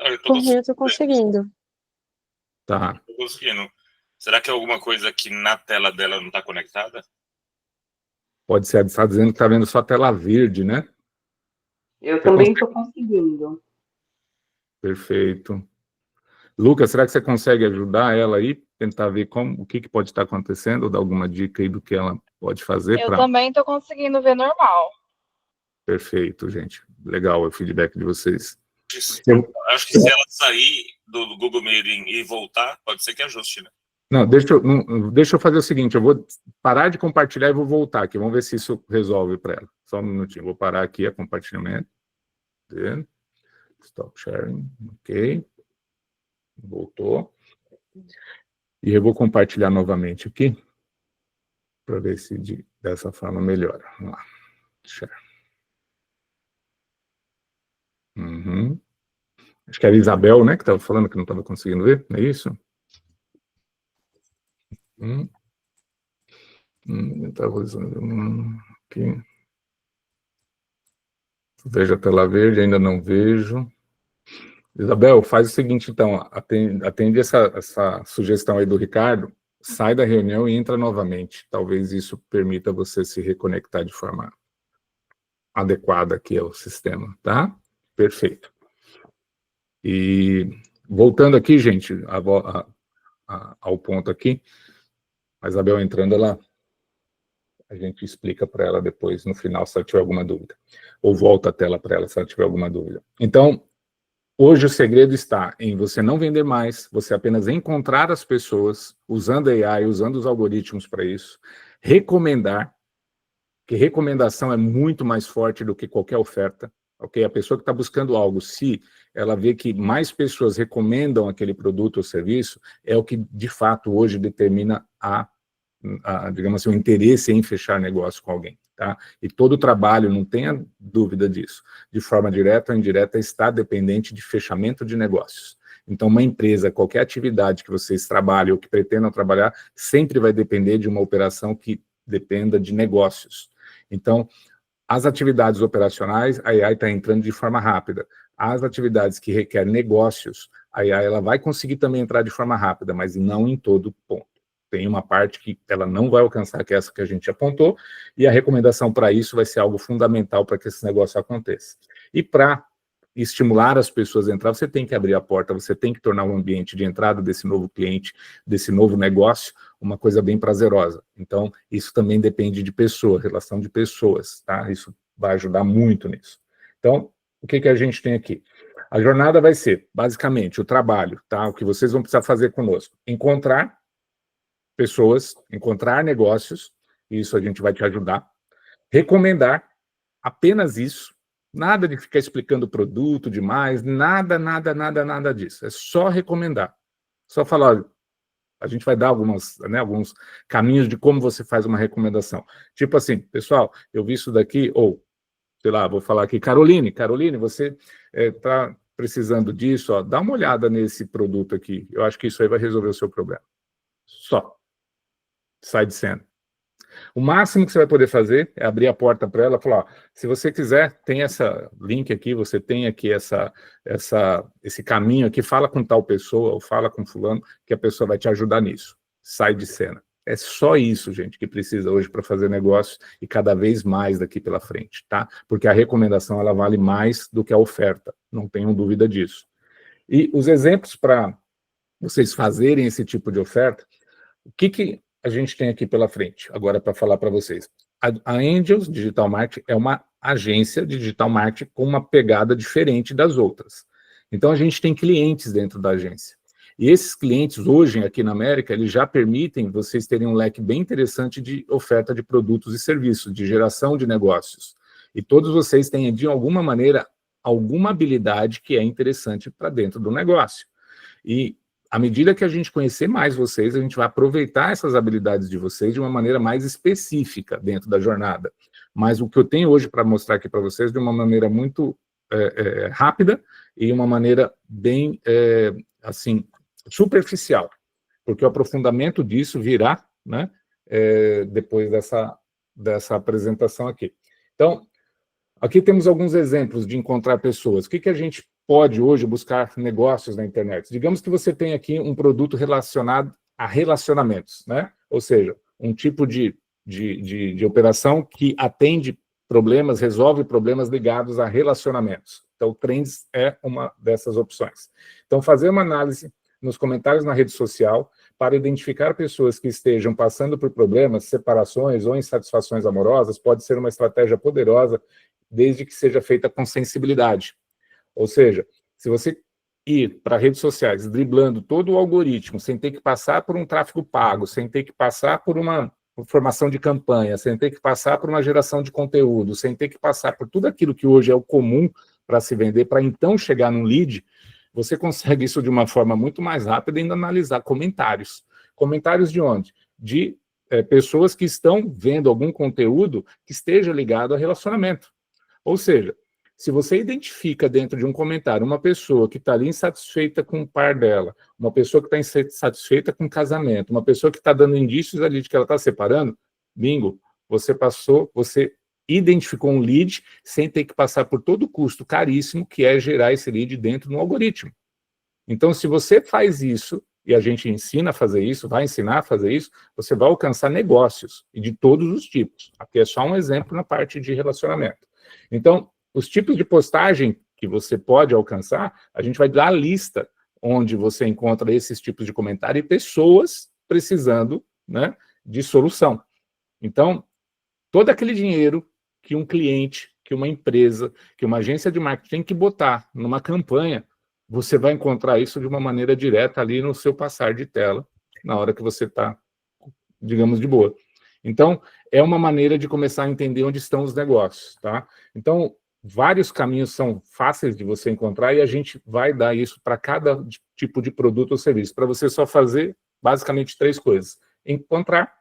Eu estou conseguindo. Tá. Estou conseguindo. Será que é alguma coisa que na tela dela não está conectada? Pode ser, está dizendo que está vendo só a tela verde, né? Eu também estou conseguindo. Perfeito. Lucas, será que você consegue ajudar ela aí? Tentar ver o que pode estar acontecendo, ou dar alguma dica aí do que ela pode fazer? Eu também estou conseguindo ver normal. Perfeito, gente. Legal o feedback de vocês. Acho que se ela sair do Google Meeting e voltar, pode ser que ajuste, né? Não, deixa eu fazer o seguinte, eu vou parar de compartilhar e vou voltar aqui, vamos ver se isso resolve para ela. Só um minutinho, vou parar aqui a compartilhamento. Stop sharing, ok. Voltou. E eu vou compartilhar novamente aqui, para ver se dessa forma melhora. Vamos lá. Share. Acho que era a Isabel, né, que estava falando que não estava conseguindo ver, não é isso? Estava usando aqui. Vejo a tela verde, ainda não vejo. Isabel, faz o seguinte, então, atende essa sugestão aí do Ricardo, sai da reunião e entra novamente. Talvez isso permita você se reconectar de forma adequada aqui ao sistema, tá? Perfeito. E voltando aqui, gente, ao ponto aqui, a Isabel entrando, a gente explica para ela depois, no final, se ela tiver alguma dúvida. Ou volta a tela para ela, se ela tiver alguma dúvida. Então, hoje o segredo está em você não vender mais, você apenas encontrar as pessoas, usando a AI, usando os algoritmos para isso, recomendar, que recomendação é muito mais forte do que qualquer oferta, ok? A pessoa que está buscando algo, se ela vê que mais pessoas recomendam aquele produto ou serviço, é o que, de fato, hoje determina digamos assim, o interesse em fechar negócio com alguém, tá? E todo o trabalho, não tenha dúvida disso, de forma direta ou indireta, está dependente de fechamento de negócios. Então, uma empresa, qualquer atividade que vocês trabalhem ou que pretendam trabalhar, sempre vai depender de uma operação que dependa de negócios. Então, as atividades operacionais, a AI está entrando de forma rápida. As atividades que requerem negócios, a AI ela vai conseguir também entrar de forma rápida, mas não em todo ponto. Tem uma parte que ela não vai alcançar, que é essa que a gente apontou, e a recomendação para isso vai ser algo fundamental para que esse negócio aconteça. E para estimular as pessoas a entrar, você tem que abrir a porta, você tem que tornar o ambiente de entrada desse novo cliente, desse novo negócio, uma coisa bem prazerosa. Então, isso também depende de pessoa, relação de pessoas, tá? Isso vai ajudar muito nisso. Então, o que a gente tem aqui? A jornada vai ser, basicamente, o trabalho, tá? O que vocês vão precisar fazer conosco. Encontrar pessoas, encontrar negócios, isso a gente vai te ajudar. Recomendar, apenas isso. Nada de ficar explicando o produto demais, nada disso. É só recomendar. Só falar, olha, a gente vai dar alguns caminhos de como você faz uma recomendação. Tipo assim, pessoal, eu vi isso daqui, ou, sei lá, vou falar aqui, Caroline, você está precisando disso, ó, dá uma olhada nesse produto aqui. Eu acho que isso aí vai resolver o seu problema. Só. Sai de cena. O máximo que você vai poder fazer é abrir a porta para ela e falar, ó, se você quiser, tem essa link aqui, você tem aqui esse caminho aqui, fala com tal pessoa, ou fala com fulano, que a pessoa vai te ajudar nisso. Sai de cena. É só isso, gente, que precisa hoje para fazer negócio e cada vez mais daqui pela frente, tá? Porque a recomendação, ela vale mais do que a oferta, não tenham dúvida disso. E os exemplos para vocês fazerem esse tipo de oferta, o que a gente tem aqui pela frente, agora para falar para vocês. A Angels Digital Marketing é uma agência de digital marketing com uma pegada diferente das outras. Então, a gente tem clientes dentro da agência. E esses clientes, hoje, aqui na América, eles já permitem vocês terem um leque bem interessante de oferta de produtos e serviços, de geração de negócios. E todos vocês têm, de alguma maneira, alguma habilidade que é interessante para dentro do negócio. E à medida que a gente conhecer mais vocês, a gente vai aproveitar essas habilidades de vocês de uma maneira mais específica dentro da jornada. Mas o que eu tenho hoje para mostrar aqui para vocês de uma maneira muito rápida e uma maneira bem, assim, superficial. Porque o aprofundamento disso virá, né, depois dessa apresentação aqui. Então, aqui temos alguns exemplos de encontrar pessoas. O que a gente pode hoje buscar negócios na internet? Digamos que você tem aqui um produto relacionado a relacionamentos, né? Ou seja, um tipo de operação que atende problemas, resolve problemas ligados a relacionamentos. Então, o Trends é uma dessas opções. Então, fazer uma análise nos comentários na rede social para identificar pessoas que estejam passando por problemas, separações ou insatisfações amorosas pode ser uma estratégia poderosa, desde que seja feita com sensibilidade. Ou seja, se você ir para redes sociais driblando todo o algoritmo, sem ter que passar por um tráfego pago, sem ter que passar por uma formação de campanha, sem ter que passar por uma geração de conteúdo, sem ter que passar por tudo aquilo que hoje é o comum para se vender, para então chegar num lead, você consegue isso de uma forma muito mais rápida e ainda analisar comentários. Comentários de onde? De pessoas que estão vendo algum conteúdo que esteja ligado a relacionamento. Ou seja, se você identifica dentro de um comentário uma pessoa que está ali insatisfeita com o par dela, uma pessoa que está insatisfeita com o casamento, uma pessoa que está dando indícios ali de que ela está separando, bingo, você identificou um lead sem ter que passar por todo o custo caríssimo que é gerar esse lead dentro do algoritmo. Então, se você faz isso e a gente ensina a fazer isso, vai ensinar a fazer isso, você vai alcançar negócios, e de todos os tipos. Aqui é só um exemplo na parte de relacionamento. Então, os tipos de postagem que você pode alcançar, a gente vai dar a lista onde você encontra esses tipos de comentário e pessoas precisando, né, de solução. Então, todo aquele dinheiro que um cliente, que uma empresa, que uma agência de marketing tem que botar numa campanha, você vai encontrar isso de uma maneira direta ali no seu passar de tela, na hora que você está, digamos, de boa. Então, é uma maneira de começar a entender onde estão os negócios, tá? Então, vários caminhos são fáceis de você encontrar e a gente vai dar isso para cada tipo de produto ou serviço, para você só fazer, basicamente, 3 coisas. Encontrar,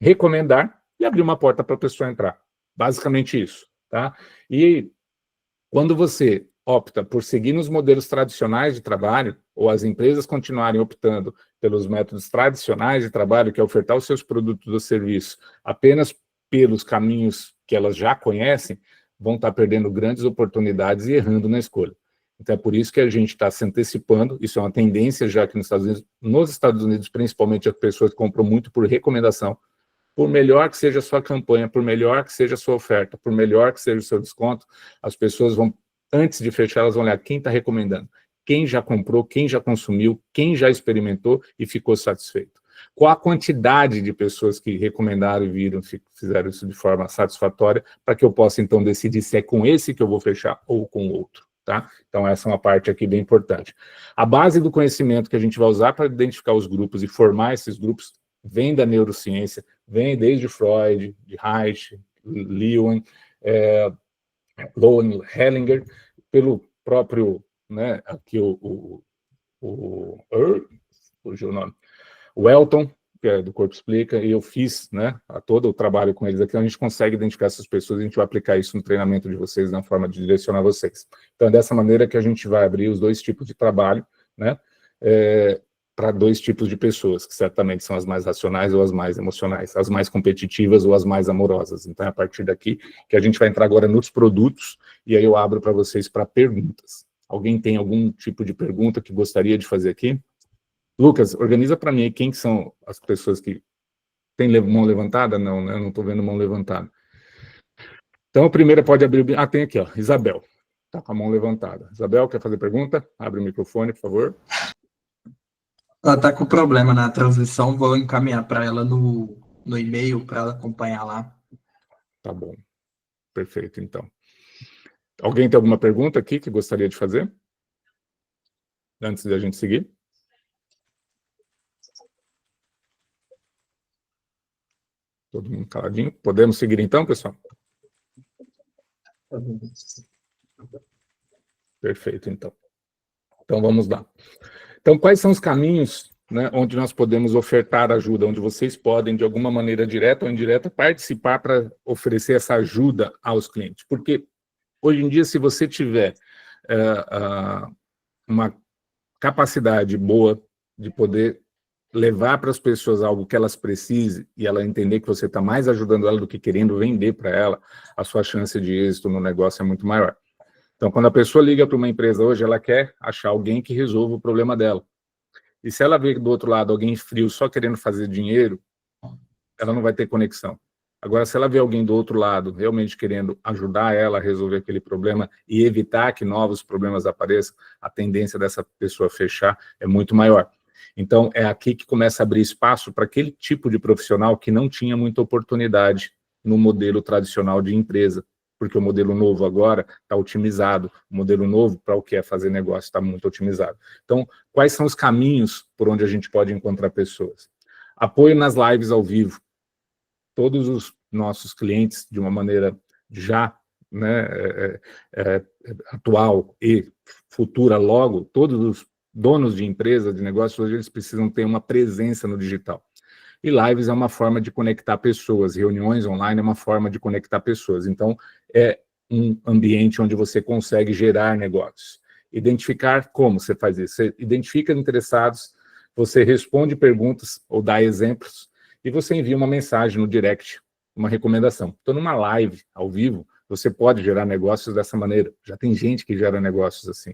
recomendar e abrir uma porta para a pessoa entrar. Basicamente isso, tá? E quando você opta por seguir nos modelos tradicionais de trabalho, ou as empresas continuarem optando pelos métodos tradicionais de trabalho, que é ofertar os seus produtos ou serviços apenas pelos caminhos que elas já conhecem, vão estar perdendo grandes oportunidades e errando na escolha. Então é por isso que a gente está se antecipando, isso é uma tendência já aqui nos Estados Unidos, principalmente as pessoas compram muito por recomendação, por melhor que seja a sua campanha, por melhor que seja a sua oferta, por melhor que seja o seu desconto, as pessoas vão, antes de fechar, elas vão olhar quem está recomendando, quem já comprou, quem já consumiu, quem já experimentou e ficou satisfeito. Qual a quantidade de pessoas que recomendaram e viram, fizeram isso de forma satisfatória, para que eu possa, então, decidir se é com esse que eu vou fechar ou com outro, tá? Então, essa é uma parte aqui bem importante. A base do conhecimento que a gente vai usar para identificar os grupos e formar esses grupos vem da neurociência, vem desde Freud, de Reich, Lewin, Lowen, Hellinger, pelo próprio, né, aqui fugiu o nome, o Elton, que é do Corpo Explica, e eu fiz, né, todo o trabalho com eles aqui, a gente consegue identificar essas pessoas, a gente vai aplicar isso no treinamento de vocês, na forma de direcionar vocês. Então, é dessa maneira que a gente vai abrir os 2 tipos de trabalho, né, para 2 tipos de pessoas, que certamente são as mais racionais ou as mais emocionais, as mais competitivas ou as mais amorosas. Então, é a partir daqui que a gente vai entrar agora nos produtos, e aí eu abro para vocês para perguntas. Alguém tem algum tipo de pergunta que gostaria de fazer aqui? Lucas, organiza para mim quem são as pessoas que têm mão levantada? Não, né? Eu não estou vendo mão levantada. Então, a primeira pode abrir... Ah, tem aqui, ó, Isabel. Está com a mão levantada. Isabel, quer fazer pergunta? Abre o microfone, por favor. Ela está com problema na transmissão, vou encaminhar para ela no e-mail, para ela acompanhar lá. Tá bom. Perfeito, então. Alguém tem alguma pergunta aqui que gostaria de fazer? Antes de a gente seguir? Todo mundo caladinho? Podemos seguir então, pessoal? Perfeito, então. Então, vamos lá. Então, quais são os caminhos, né, onde nós podemos ofertar ajuda, onde vocês podem, de alguma maneira direta ou indireta, participar para oferecer essa ajuda aos clientes? Porque, hoje em dia, se você tiver uma capacidade boa de poder levar para as pessoas algo que elas precisem e ela entender que você está mais ajudando ela do que querendo vender para ela, a sua chance de êxito no negócio é muito maior. Então, quando a pessoa liga para uma empresa hoje, ela quer achar alguém que resolva o problema dela. E se ela vê do outro lado alguém frio só querendo fazer dinheiro, ela não vai ter conexão. Agora, se ela vê alguém do outro lado realmente querendo ajudar ela a resolver aquele problema e evitar que novos problemas apareçam, a tendência dessa pessoa fechar é muito maior. Então, é aqui que começa a abrir espaço para aquele tipo de profissional que não tinha muita oportunidade no modelo tradicional de empresa, porque o modelo novo agora está otimizado, o modelo novo para o que é fazer negócio está muito otimizado. Então, quais são os caminhos por onde a gente pode encontrar pessoas? Apoio nas lives ao vivo. Todos os nossos clientes, de uma maneira já, né, atual e futura logo, todos os donos de empresas, de negócios, hoje eles precisam ter uma presença no digital. E lives é uma forma de conectar pessoas, reuniões online é uma forma de conectar pessoas. Então, é um ambiente onde você consegue gerar negócios. Identificar como você faz isso. Você identifica interessados, você responde perguntas ou dá exemplos, e você envia uma mensagem no direct, uma recomendação. Então, numa live, ao vivo, você pode gerar negócios dessa maneira. Já tem gente que gera negócios assim.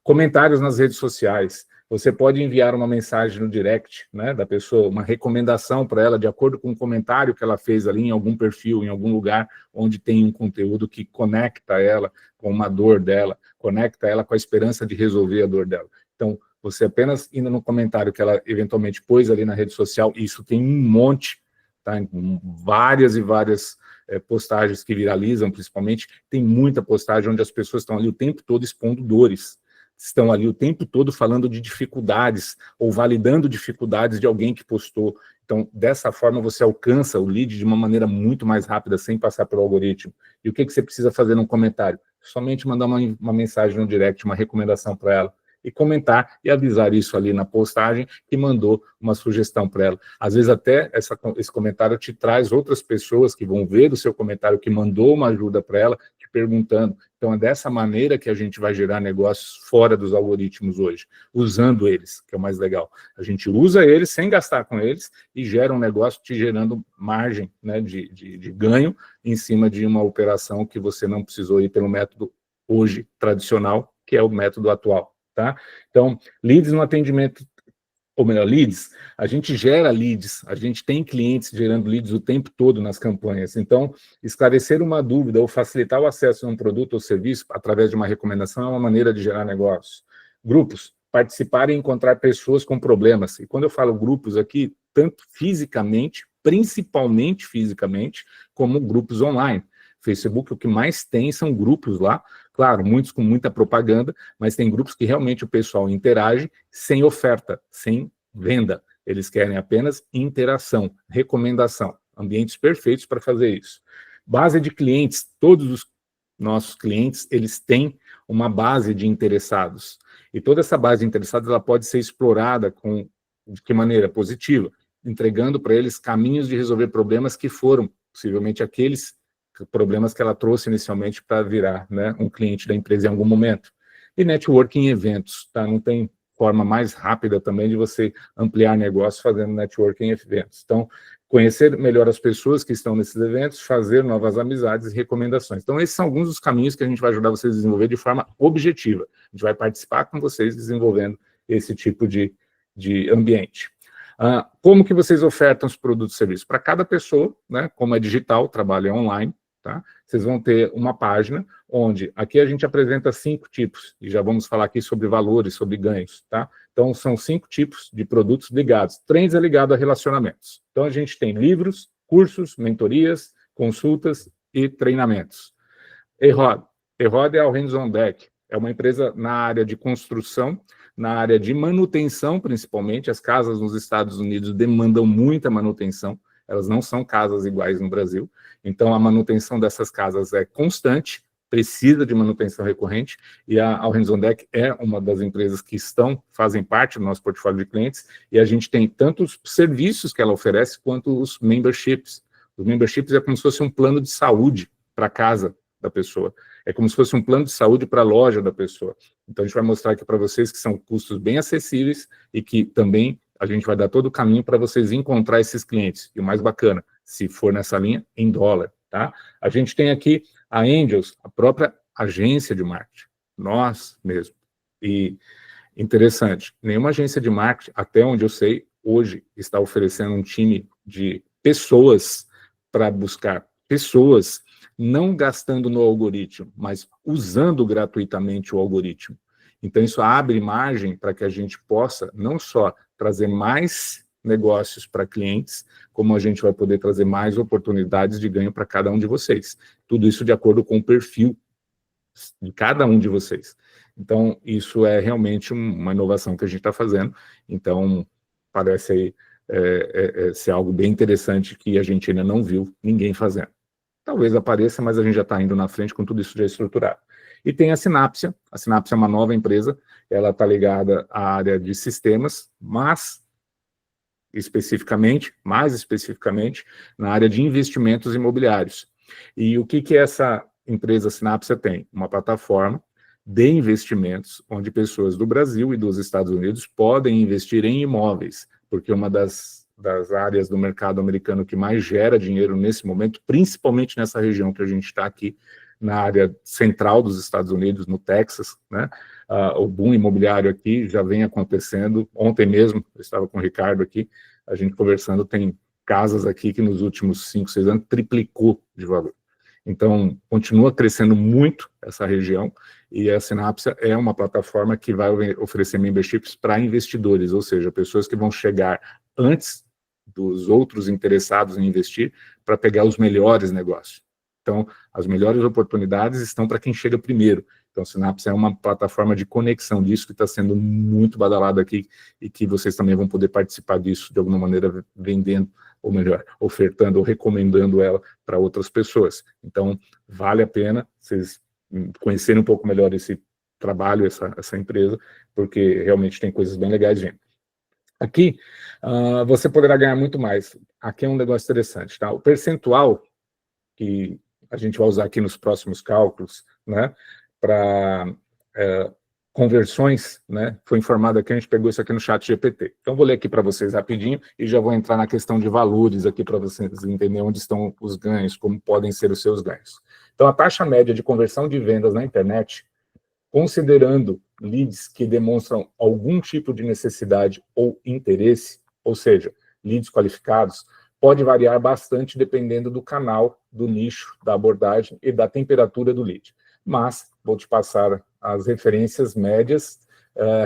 Comentários nas redes sociais. Você pode enviar uma mensagem no direct, né, da pessoa, uma recomendação para ela, de acordo com um comentário que ela fez ali em algum perfil, em algum lugar onde tem um conteúdo que conecta ela com uma dor dela, conecta ela com a esperança de resolver a dor dela. Então, você apenas indo no comentário que ela eventualmente pôs ali na rede social, isso tem um monte, tá? Várias e várias postagens que viralizam, principalmente, tem muita postagem onde as pessoas estão ali o tempo todo expondo dores, estão ali o tempo todo falando de dificuldades, ou validando dificuldades de alguém que postou. Então, dessa forma, você alcança o lead de uma maneira muito mais rápida, sem passar pelo algoritmo. E o que você precisa fazer num comentário? Somente mandar uma mensagem no direct, uma recomendação para ela, e comentar e avisar isso ali na postagem que mandou uma sugestão para ela. Às vezes até esse comentário te traz outras pessoas que vão ver o seu comentário, que mandou uma ajuda para ela, te perguntando. Então é dessa maneira que a gente vai gerar negócios fora dos algoritmos hoje, usando eles, que é o mais legal. A gente usa eles sem gastar com eles e gera um negócio te gerando margem, né, de ganho em cima de uma operação que você não precisou ir pelo método hoje tradicional, que é o método atual. Tá? Então, leads no atendimento, ou melhor, leads, a gente gera leads, a gente tem clientes gerando leads o tempo todo nas campanhas. Então, esclarecer uma dúvida ou facilitar o acesso a um produto ou serviço através de uma recomendação é uma maneira de gerar negócios. Grupos, participar e encontrar pessoas com problemas. E quando eu falo grupos aqui, tanto fisicamente, principalmente fisicamente, como grupos online. Facebook, o que mais tem são grupos lá, claro, muitos com muita propaganda, mas tem grupos que realmente o pessoal interage sem oferta, sem venda. Eles querem apenas interação, recomendação, ambientes perfeitos para fazer isso. Base de clientes, todos os nossos clientes, eles têm uma base de interessados. E toda essa base de interessados, ela pode ser explorada de que maneira? Positiva, entregando para eles caminhos de resolver problemas que foram, possivelmente, aqueles problemas que ela trouxe inicialmente para virar, né, um cliente da empresa em algum momento. E networking em eventos, tá? Não tem forma mais rápida também de você ampliar negócio fazendo networking em eventos. Então, conhecer melhor as pessoas que estão nesses eventos, fazer novas amizades e recomendações. Então, esses são alguns dos caminhos que a gente vai ajudar vocês a desenvolver de forma objetiva. A gente vai participar com vocês desenvolvendo esse tipo de ambiente. Como que vocês ofertam os produtos e serviços? Para cada pessoa, né, como é digital, o trabalho é online, tá? Vocês vão ter uma página onde aqui a gente apresenta 5 tipos, e já vamos falar aqui sobre valores, sobre ganhos, tá? Então, são 5 tipos de produtos ligados. Trends é ligado a relacionamentos. Então, a gente tem livros, cursos, mentorias, consultas e treinamentos. Erod é o Hands on Deck, é uma empresa na área de construção, na área de manutenção, principalmente. As casas nos Estados Unidos demandam muita manutenção, elas não são casas iguais no Brasil, então a manutenção dessas casas é constante, precisa de manutenção recorrente, e a Hands on Deck é uma das empresas que fazem parte do nosso portfólio de clientes, e a gente tem tanto os serviços que ela oferece, quanto os memberships. Os memberships é como se fosse um plano de saúde para a casa da pessoa, é como se fosse um plano de saúde para a loja da pessoa. Então a gente vai mostrar aqui para vocês que são custos bem acessíveis, e que também a gente vai dar todo o caminho para vocês encontrar esses clientes. E o mais bacana, se for nessa linha, em dólar, tá? A gente tem aqui a Angels, a própria agência de marketing, nós mesmo. E interessante, nenhuma agência de marketing, até onde eu sei, hoje está oferecendo um time de pessoas para buscar pessoas, não gastando no algoritmo, mas usando gratuitamente o algoritmo. Então, isso abre margem para que a gente possa não só trazer mais negócios para clientes, como a gente vai poder trazer mais oportunidades de ganho para cada um de vocês. Tudo isso de acordo com o perfil de cada um de vocês. Então, isso é realmente uma inovação que a gente está fazendo. Então, parece aí ser algo bem interessante que a gente ainda não viu ninguém fazendo. Talvez apareça, mas a gente já está indo na frente com tudo isso já estruturado. E tem a Sinapsia é uma nova empresa, ela está ligada à área de sistemas, mas mais especificamente, na área de investimentos imobiliários. E o que essa empresa Sinapsia tem? Uma plataforma de investimentos, onde pessoas do Brasil e dos Estados Unidos podem investir em imóveis, porque uma das áreas do mercado americano que mais gera dinheiro nesse momento, principalmente nessa região que a gente está aqui, na área central dos Estados Unidos, no Texas, né? o boom imobiliário aqui já vem acontecendo. Ontem mesmo, eu estava com o Ricardo aqui, a gente conversando, tem casas aqui que nos últimos 5, 6 anos triplicou de valor. Então, continua crescendo muito essa região, e a Synapse é uma plataforma que vai oferecer memberships para investidores, ou seja, pessoas que vão chegar antes dos outros interessados em investir para pegar os melhores negócios. Então, as melhores oportunidades estão para quem chega primeiro. Então, Synapse é uma plataforma de conexão disso que está sendo muito badalado aqui e que vocês também vão poder participar disso de alguma maneira vendendo, ou melhor, ofertando ou recomendando ela para outras pessoas. Então, vale a pena vocês conhecerem um pouco melhor esse trabalho, essa empresa, porque realmente tem coisas bem legais vindo. Aqui, você poderá ganhar muito mais. Aqui é um negócio interessante, tá? O percentual que a gente vai usar aqui nos próximos cálculos, né, para conversões, né, foi informado aqui, a gente pegou isso aqui no chat GPT. Então, vou ler aqui para vocês rapidinho e já vou entrar na questão de valores aqui para vocês entenderem onde estão os ganhos, como podem ser os seus ganhos. Então, a taxa média de conversão de vendas na internet, considerando leads que demonstram algum tipo de necessidade ou interesse, ou seja, leads qualificados, pode variar bastante dependendo do canal, do nicho, da abordagem e da temperatura do lead. Mas vou te passar as referências médias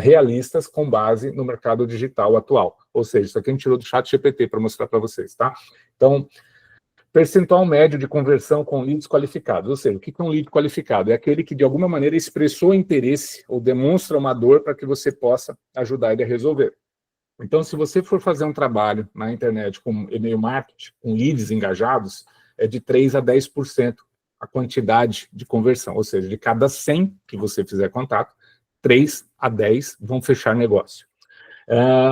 realistas com base no mercado digital atual. Ou seja, isso aqui a gente tirou do chat GPT para mostrar para vocês, tá? Então, percentual médio de conversão com leads qualificados. Ou seja, o que é um lead qualificado? É aquele que, de alguma maneira, expressou interesse ou demonstra uma dor para que você possa ajudar ele a resolver. Então, se você for fazer um trabalho na internet com e-mail marketing, com leads engajados, é de 3% a 10% a quantidade de conversão. Ou seja, de cada 100 que você fizer contato, 3 a 10 vão fechar negócio.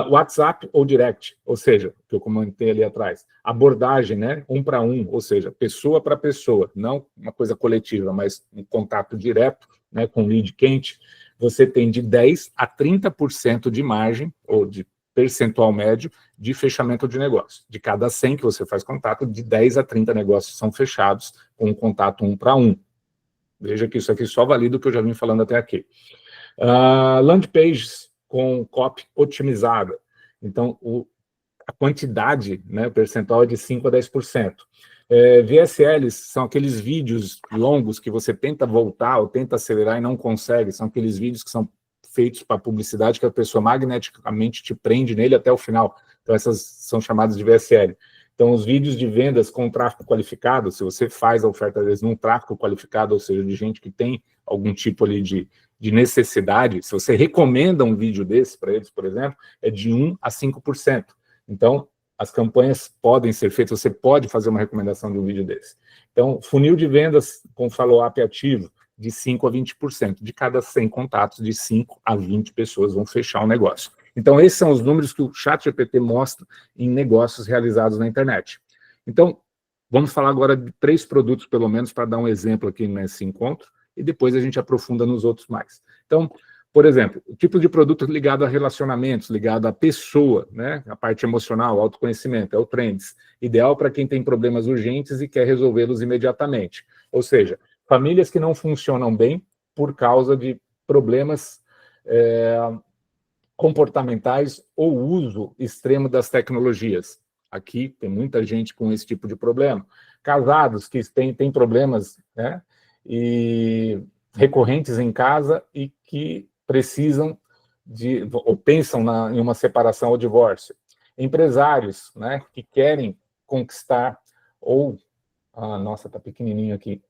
WhatsApp ou Direct, ou seja, que eu comentei ali atrás, abordagem, né, 1 para 1, ou seja, pessoa para pessoa, não uma coisa coletiva, mas um contato direto, né, com lead quente, você tem de 10% a 30% de margem, ou de percentual médio, de fechamento de negócio. De cada 100 que você faz contato, de 10 a 30 negócios são fechados com um contato 1 para 1. Veja que isso aqui só valida o que eu já vim falando até aqui. Landing pages com copy otimizada. Então, a quantidade, né, o percentual é de 5% a 10%. VSLs são aqueles vídeos longos que você tenta voltar ou tenta acelerar e não consegue. São aqueles vídeos que são feitos para publicidade que a pessoa magneticamente te prende nele até o final. Então, essas são chamadas de VSL. Então, os vídeos de vendas com tráfego qualificado, se você faz a oferta deles num tráfego qualificado, ou seja, de gente que tem algum tipo ali de necessidade, se você recomenda um vídeo desse para eles, por exemplo, é de 1% a 5%. Então, as campanhas podem ser feitas, você pode fazer uma recomendação de um vídeo desse. Então, funil de vendas com follow-up ativo, de 5% a 20%. De cada 100 contatos, de 5 a 20 pessoas vão fechar o negócio. Então, esses são os números que o ChatGPT mostra em negócios realizados na internet. Então, vamos falar agora de 3 produtos, pelo menos, para dar um exemplo aqui nesse encontro, e depois a gente aprofunda nos outros mais. Então, por exemplo, o tipo de produto ligado a relacionamentos, ligado à pessoa, né? A parte emocional, autoconhecimento, é o Trends. Ideal para quem tem problemas urgentes e quer resolvê-los imediatamente. Ou seja, famílias que não funcionam bem por causa de problemas comportamentais ou uso extremo das tecnologias. Aqui tem muita gente com esse tipo de problema. Casados que têm problemas, né, e recorrentes em casa e que precisam ou pensam em uma separação ou divórcio. Empresários, né, que querem conquistar nossa, tá pequenininho aqui.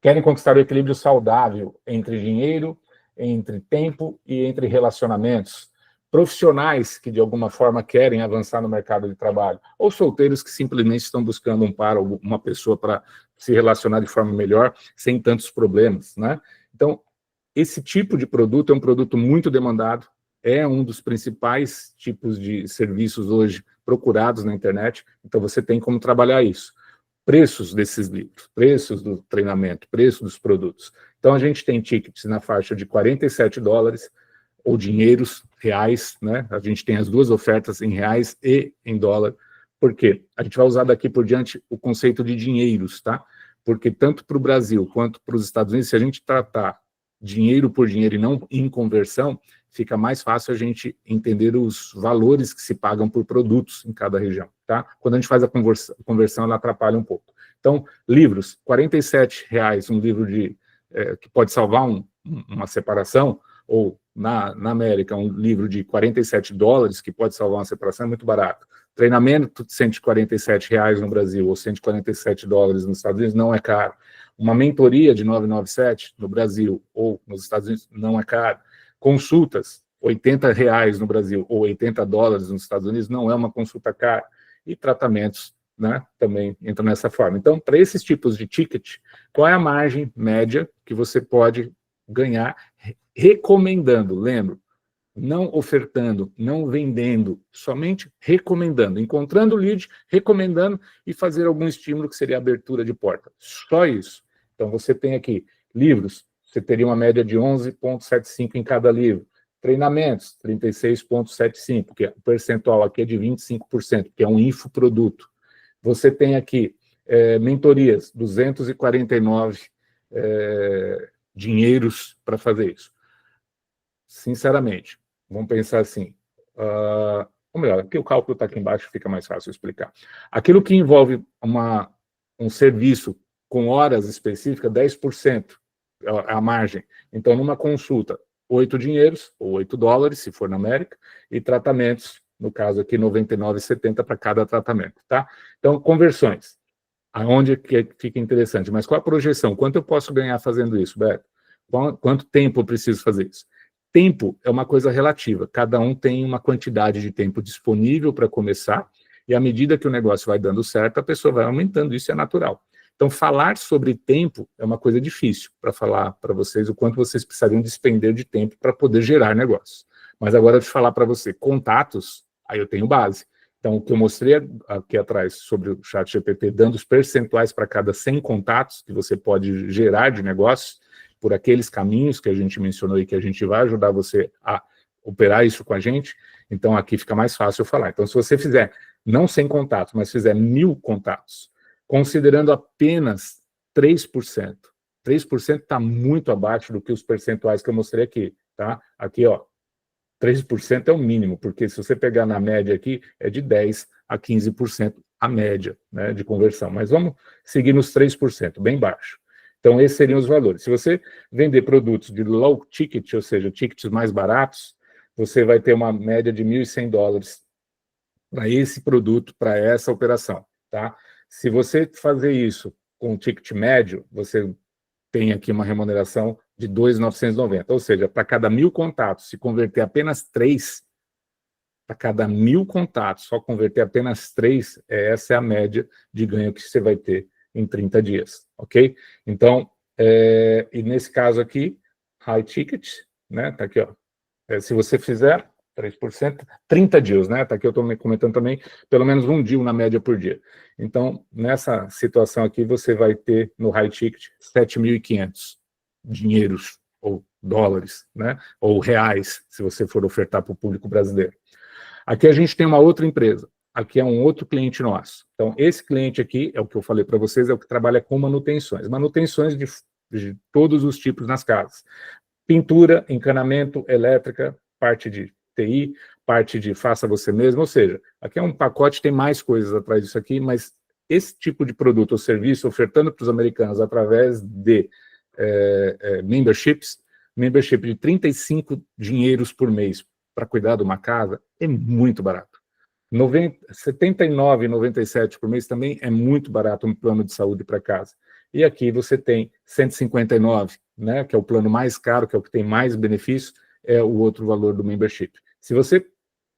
Querem conquistar o equilíbrio saudável entre dinheiro, entre tempo e entre relacionamentos. Profissionais que, de alguma forma, querem avançar no mercado de trabalho. Ou solteiros que simplesmente estão buscando um par ou uma pessoa para se relacionar de forma melhor, sem tantos problemas, né? Então, esse tipo de produto é um produto muito demandado, é um dos principais tipos de serviços hoje procurados na internet, então você tem como trabalhar isso. Preços desses livros, preços do treinamento, preço dos produtos. Então, a gente tem tickets na faixa de $47, ou dinheiros reais, né? A gente tem as duas ofertas em reais e em dólar. Por quê? A gente vai usar daqui por diante o conceito de dinheiros, tá? Porque tanto para o Brasil quanto para os Estados Unidos, se a gente tratar dinheiro por dinheiro e não em conversão, fica mais fácil a gente entender os valores que se pagam por produtos em cada região, tá? Quando a gente faz a conversão, ela atrapalha um pouco. Então, livros, R$ 47, um livro que pode salvar uma separação, ou na América, um livro de $47 que pode salvar uma separação, é muito barato. Treinamento de R$ 147 no Brasil, ou $147 nos Estados Unidos, não é caro. Uma mentoria de 997 no Brasil, ou nos Estados Unidos, não é caro. Consultas, R$ 80 no Brasil, ou $80 nos Estados Unidos, não é uma consulta cara. E tratamentos, né, também entram nessa forma. Então, para esses tipos de ticket, qual é a margem média que você pode ganhar recomendando? Lembro, não ofertando, não vendendo, somente recomendando, encontrando o lead, recomendando e fazer algum estímulo que seria a abertura de porta. Só isso. Então, você tem aqui livros, você teria uma média de 11,75 em cada livro. Treinamentos, 36,75, que o percentual aqui é de 25%, que é um infoproduto. Você tem aqui mentorias, 249 dinheiros para fazer isso. Sinceramente, vamos pensar assim, ou melhor, aqui o cálculo está aqui embaixo, fica mais fácil explicar. Aquilo que envolve um serviço com horas específicas, 10% é a margem. Então, numa consulta, 8 dinheiros, ou $8, se for na América, e tratamentos, no caso aqui, 99,70 para cada tratamento, tá? Então, conversões, aonde que fica interessante, mas qual a projeção? Quanto eu posso ganhar fazendo isso, Beto? Quanto tempo eu preciso fazer isso? Tempo é uma coisa relativa, cada um tem uma quantidade de tempo disponível para começar, e à medida que o negócio vai dando certo, a pessoa vai aumentando, isso é natural. Então, falar sobre tempo é uma coisa difícil para falar para vocês o quanto vocês precisariam despender de tempo para poder gerar negócio. Mas agora, deixa eu falar para você, contatos, aí eu tenho base. Então, o que eu mostrei aqui atrás sobre o ChatGPT, dando os percentuais para cada 100 contatos que você pode gerar de negócio, por aqueles caminhos que a gente mencionou e que a gente vai ajudar você a operar isso com a gente, então aqui fica mais fácil eu falar. Então, se você fizer, não 100 contatos, mas fizer 1.000 contatos, considerando apenas 3%. 3% está muito abaixo do que os percentuais que eu mostrei aqui, tá? Aqui, ó, 3% é o mínimo, porque se você pegar na média aqui, é de 10% a 15% a média, né, de conversão. Mas vamos seguir nos 3%, bem baixo. Então, esses seriam os valores. Se você vender produtos de low ticket, ou seja, tickets mais baratos, você vai ter uma média de $1.100 para esse produto, para essa operação, tá? Se você fazer isso com um ticket médio, você tem aqui uma remuneração de 2.990, ou seja, para cada 1.000 contatos, se converter apenas 3, para cada 1.000 contatos, só converter apenas 3, essa é a média de ganho que você vai ter em 30 dias, ok? Então, e nesse caso aqui, high ticket, né, tá aqui, ó, se você fizer 3%, 30 dias, né? Tá aqui eu estou comentando também, pelo menos um deal na média por dia. Então, nessa situação aqui, você vai ter no high ticket 7.500 dinheiros, ou dólares, né? Ou reais, se você for ofertar para o público brasileiro. Aqui a gente tem uma outra empresa. Aqui é um outro cliente nosso. Então, esse cliente aqui, é o que eu falei para vocês, é o que trabalha com manutenções. Manutenções de todos os tipos nas casas. Pintura, encanamento, elétrica, parte de TI, parte de faça você mesmo, ou seja, aqui é um pacote, tem mais coisas atrás disso aqui, mas esse tipo de produto ou serviço, ofertando para os americanos através de membership de 35 dinheiros por mês para cuidar de uma casa, é muito barato. R$ 79,97 por mês também é muito barato um plano de saúde para casa. E aqui você tem R$ 159, né, que é o plano mais caro, que é o que tem mais benefício, é o outro valor do membership. Se você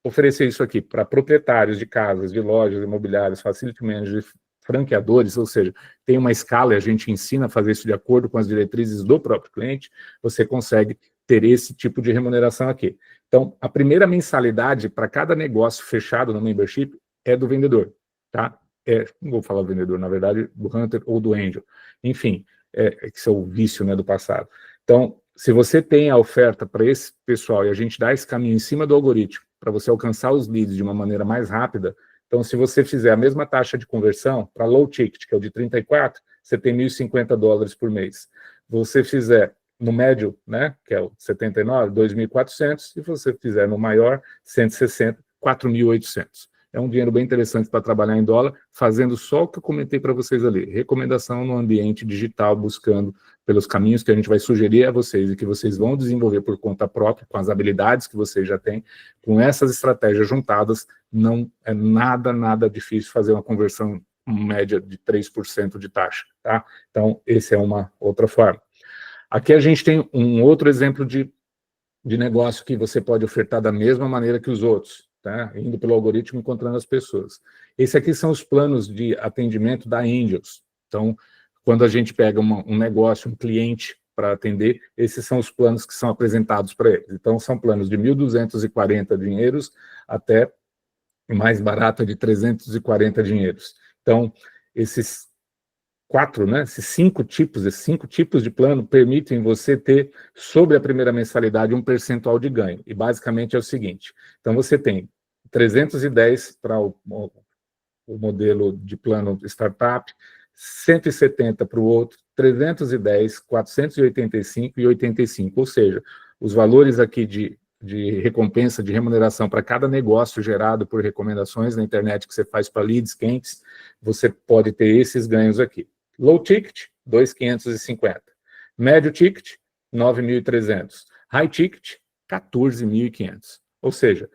oferecer isso aqui para proprietários de casas, de lojas imobiliárias, facility managers, franqueadores, ou seja, tem uma escala e a gente ensina a fazer isso de acordo com as diretrizes do próprio cliente, você consegue ter esse tipo de remuneração aqui. Então, a primeira mensalidade para cada negócio fechado no membership é do vendedor, tá? Não vou falar vendedor, na verdade, do Hunter ou do Angel. Enfim, que é o vício, né, do passado. Então, se você tem a oferta para esse pessoal e a gente dá esse caminho em cima do algoritmo para você alcançar os leads de uma maneira mais rápida, então, se você fizer a mesma taxa de conversão para low ticket, que é o de 34, você tem $1.050 por mês. Você fizer no médio, né, que é o 79, 2.400, se você fizer no maior, 160, 4.800. É um dinheiro bem interessante para trabalhar em dólar, fazendo só o que eu comentei para vocês ali. Recomendação no ambiente digital, buscando pelos caminhos que a gente vai sugerir a vocês e que vocês vão desenvolver por conta própria, com as habilidades que vocês já têm. Com essas estratégias juntadas, não é nada difícil fazer uma conversão média de 3% de taxa, tá? Então, essa é uma outra forma. Aqui a gente tem um outro exemplo de negócio que você pode ofertar da mesma maneira que os outros, tá? Indo pelo algoritmo, encontrando as pessoas. Esse aqui são os planos de atendimento da Angels. Então, quando a gente pega um negócio, um cliente para atender, esses são os planos que são apresentados para eles. Então, são planos de 1.240 dinheiros até o mais barato de 340 dinheiros. Então, esses cinco tipos de plano permitem você ter, sobre a primeira mensalidade, um percentual de ganho. E basicamente é o seguinte: então você tem 310 para o modelo de plano startup, 170 para o outro, 310, 485 e 85. Ou seja, os valores aqui de recompensa, de remuneração para cada negócio gerado por recomendações na internet que você faz para leads quentes, você pode ter esses ganhos aqui. Low ticket, 2.550. Médio ticket, 9.300. High ticket, 14.500. Ou seja,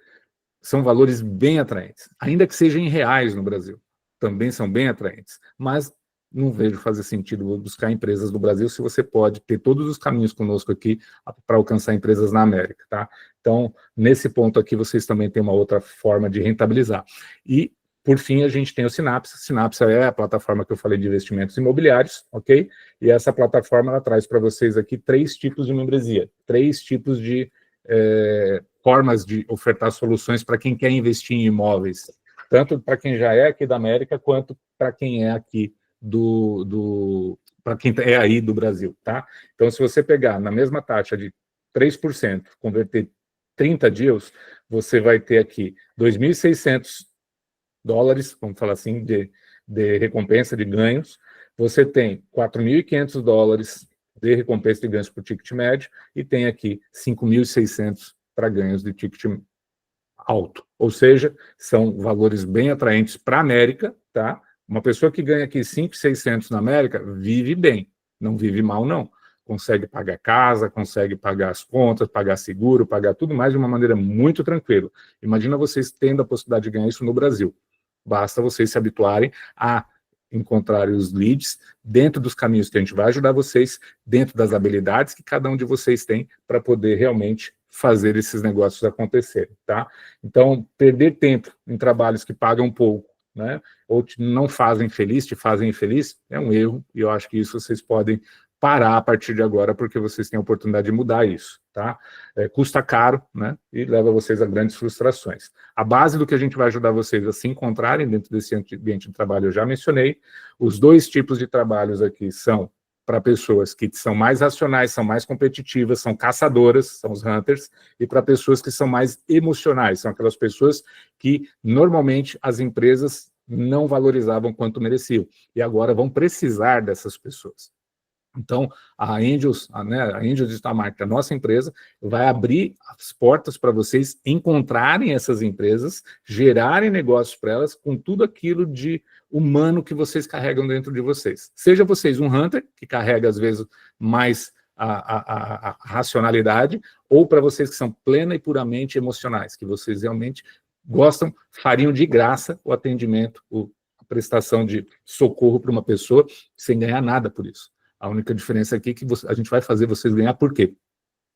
são valores bem atraentes. Ainda que sejam em reais no Brasil, também são bem atraentes. Mas não vejo fazer sentido buscar empresas do Brasil se você pode ter todos os caminhos conosco aqui para alcançar empresas na América, tá? Então, nesse ponto aqui, vocês também têm uma outra forma de rentabilizar. E, por fim, a gente tem o Synapse. Synapse é a plataforma que eu falei de investimentos imobiliários, ok? E essa plataforma, ela traz para vocês aqui 3 tipos de membresia, 3 tipos de formas de ofertar soluções para quem quer investir em imóveis, tanto para quem já é aqui da América, quanto para quem é aqui para quem é aí do Brasil, tá? Então, se você pegar na mesma taxa de 3%, converter 30 deals, você vai ter aqui $2.600, vamos falar assim, de recompensa de ganhos. Você tem $4.500 de recompensa de ganhos por ticket médio e tem aqui 5.600 para ganhos de ticket alto. Ou seja, são valores bem atraentes para a América, tá? Uma pessoa que ganha aqui 5.600 na América vive bem, não vive mal, não. Consegue pagar casa, consegue pagar as contas, pagar seguro, pagar tudo mais de uma maneira muito tranquila. Imagina vocês tendo a possibilidade de ganhar isso no Brasil. Basta vocês se habituarem a encontrar os leads dentro dos caminhos que a gente vai ajudar vocês, dentro das habilidades que cada um de vocês tem para poder realmente fazer esses negócios acontecerem, tá? Então, perder tempo em trabalhos que pagam pouco, né, ou te não fazem feliz, te fazem infeliz, é um erro, e eu acho que isso vocês podem parar a partir de agora, porque vocês têm a oportunidade de mudar isso, tá? Custa caro, né, e leva vocês a grandes frustrações. A base do que a gente vai ajudar vocês a se encontrarem dentro desse ambiente de trabalho, eu já mencionei. Os 2 tipos de trabalhos aqui são para pessoas que são mais racionais, são mais competitivas, são caçadoras, são os hunters, e para pessoas que são mais emocionais, são aquelas pessoas que normalmente as empresas não valorizavam quanto mereciam, e agora vão precisar dessas pessoas. Então, a Angels Digital Marketing, a nossa empresa, vai abrir as portas para vocês encontrarem essas empresas, gerarem negócios para elas com tudo aquilo de humano que vocês carregam dentro de vocês. Seja vocês um hunter, que carrega, às vezes, mais a racionalidade, ou para vocês que são plena e puramente emocionais, que vocês realmente gostam, fariam de graça o atendimento, a prestação de socorro para uma pessoa, sem ganhar nada por isso. A única diferença aqui é que a gente vai fazer vocês ganhar por quê?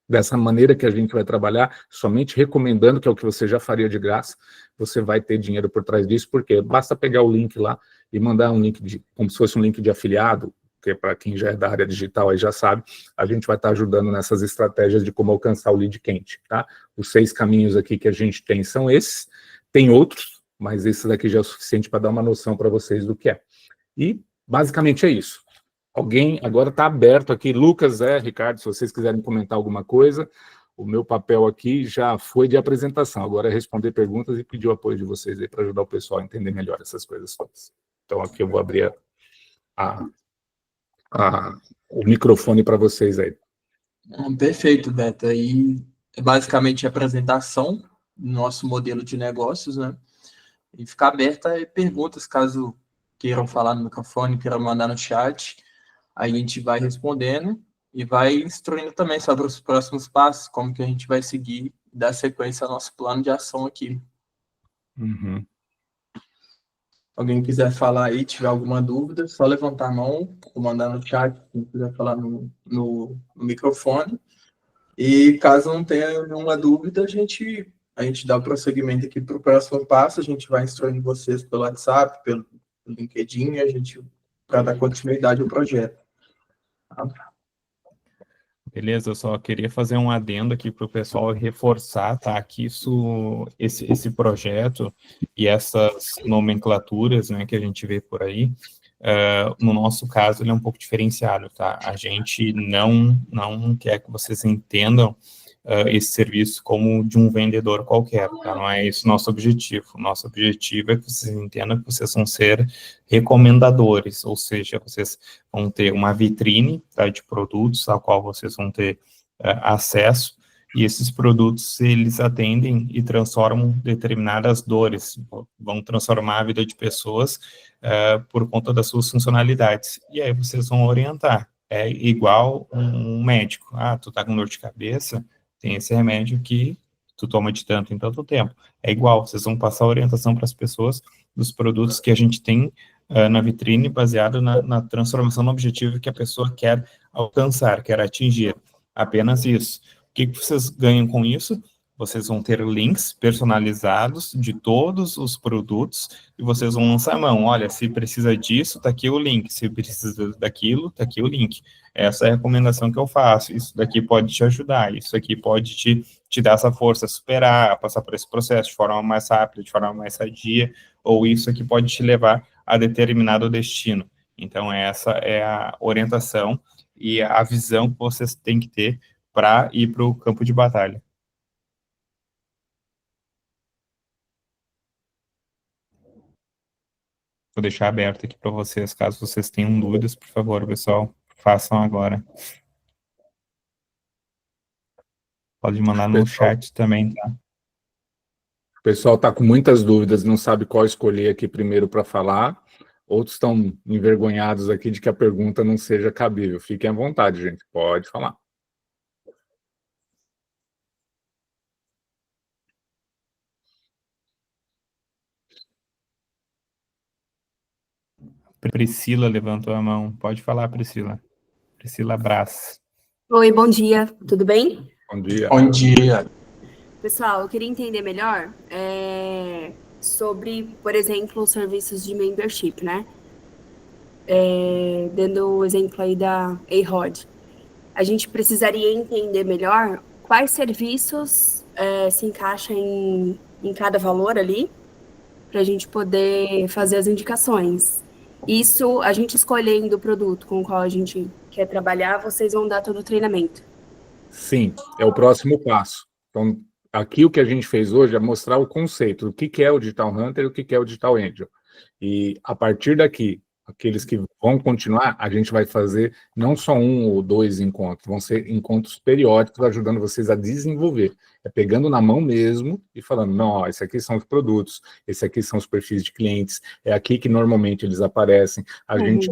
Dessa maneira que a gente vai trabalhar, somente recomendando, que é o que você já faria de graça, você vai ter dinheiro por trás disso, porque basta pegar o link lá e mandar um link, como se fosse um link de afiliado, que para quem já é da área digital aí já sabe, a gente vai estar ajudando nessas estratégias de como alcançar o lead quente, tá? Os 6 caminhos aqui que a gente tem são esses, tem outros, mas esse daqui já é o suficiente para dar uma noção para vocês do que é. E, basicamente, é isso. Alguém agora está aberto aqui, Lucas, Ricardo, se vocês quiserem comentar alguma coisa, o meu papel aqui já foi de apresentação, agora é responder perguntas e pedir o apoio de vocês aí para ajudar o pessoal a entender melhor essas coisas todas. Então aqui eu vou abrir o microfone para vocês aí. Perfeito, Beto. Aí é basicamente a apresentação do nosso modelo de negócios, né? E ficar aberta a perguntas, caso queiram falar no microfone, queiram mandar no chat. Aí a gente vai respondendo e vai instruindo também sobre os próximos passos, como que a gente vai seguir e dar sequência ao nosso plano de ação aqui. Uhum. Alguém quiser falar aí, tiver alguma dúvida, só levantar a mão ou mandar no chat, se quiser falar no microfone. E caso não tenha nenhuma dúvida, a gente dá o prosseguimento aqui para o próximo passo, a gente vai instruindo vocês pelo WhatsApp, pelo LinkedIn, para dar continuidade ao projeto. Beleza, eu só queria fazer um adendo aqui para o pessoal reforçar, tá? Que esse projeto e essas nomenclaturas, né, que a gente vê por aí, no nosso caso, ele é um pouco diferenciado, tá? A gente não quer que vocês entendam esse serviço como de um vendedor qualquer, tá? Não é esse o nosso objetivo. O nosso objetivo é que vocês entendam que vocês vão ser recomendadores, ou seja, vocês vão ter uma vitrine, tá, de produtos a qual vocês vão ter acesso, e esses produtos, eles atendem e transformam determinadas dores, vão transformar a vida de pessoas por conta das suas funcionalidades. E aí vocês vão orientar. É igual um médico. Tu tá com dor de cabeça, tem esse remédio que tu toma de tanto em tanto tempo. É igual, vocês vão passar orientação para as pessoas dos produtos que a gente tem na vitrine, baseado na transformação no objetivo que a pessoa quer alcançar, quer atingir. Apenas isso. O que vocês ganham com isso? Vocês vão ter links personalizados de todos os produtos e vocês vão lançar a mão. Olha, se precisa disso, tá aqui o link. Se precisa daquilo, tá aqui o link. Essa é a recomendação que eu faço. Isso daqui pode te ajudar. Isso aqui pode te dar essa força, superar, passar por esse processo de forma mais rápida, de forma mais sadia. Ou isso aqui pode te levar a determinado destino. Então, essa é a orientação e a visão que vocês têm que ter para ir para o campo de batalha. Vou deixar aberto aqui para vocês, caso vocês tenham dúvidas, por favor, pessoal, façam agora. Pode mandar no chat também, tá? O pessoal está com muitas dúvidas, não sabe qual escolher aqui primeiro para falar. Outros estão envergonhados aqui de que a pergunta não seja cabível. Fiquem à vontade, gente, pode falar. Priscila levantou a mão. Pode falar, Priscila. Priscila Brás. Oi, bom dia. Tudo bem? Bom dia. Bom dia. Pessoal, eu queria entender melhor sobre, por exemplo, os serviços de membership, né? Dando o exemplo aí da A-Rod. A gente precisaria entender melhor quais serviços se encaixam em cada valor ali, para a gente poder fazer as indicações. Isso, a gente escolhendo o produto com o qual a gente quer trabalhar, vocês vão dar todo o treinamento. Sim, é o próximo passo. Então, aqui o que a gente fez hoje é mostrar o conceito do que é o Digital Hunter e o que é o Digital Angel. E, a partir daqui, aqueles que vão continuar, a gente vai fazer não só 1 ou 2 encontros, vão ser encontros periódicos, ajudando vocês a desenvolver. É pegando na mão mesmo e falando, não, ó, esse aqui são os produtos, esse aqui são os perfis de clientes, é aqui que normalmente eles aparecem. A gente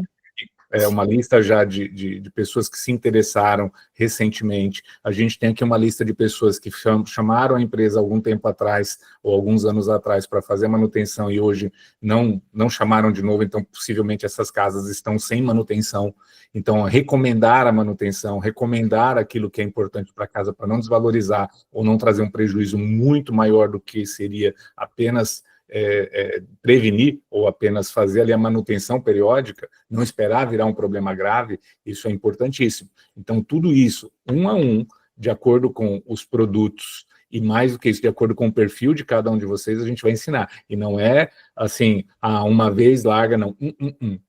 uma lista já de pessoas que se interessaram recentemente. A gente tem aqui uma lista de pessoas que chamaram a empresa algum tempo atrás, ou alguns anos atrás, para fazer manutenção e hoje não chamaram de novo, então possivelmente essas casas estão sem manutenção. Então, recomendar a manutenção, recomendar aquilo que é importante para a casa, para não desvalorizar ou não trazer um prejuízo muito maior do que seria apenas prevenir ou apenas fazer ali a manutenção periódica, não esperar virar um problema grave, isso é importantíssimo. Então, tudo isso, 1 a 1, de acordo com os produtos e mais do que isso, de acordo com o perfil de cada um de vocês, a gente vai ensinar. E não é assim, uma vez larga, não.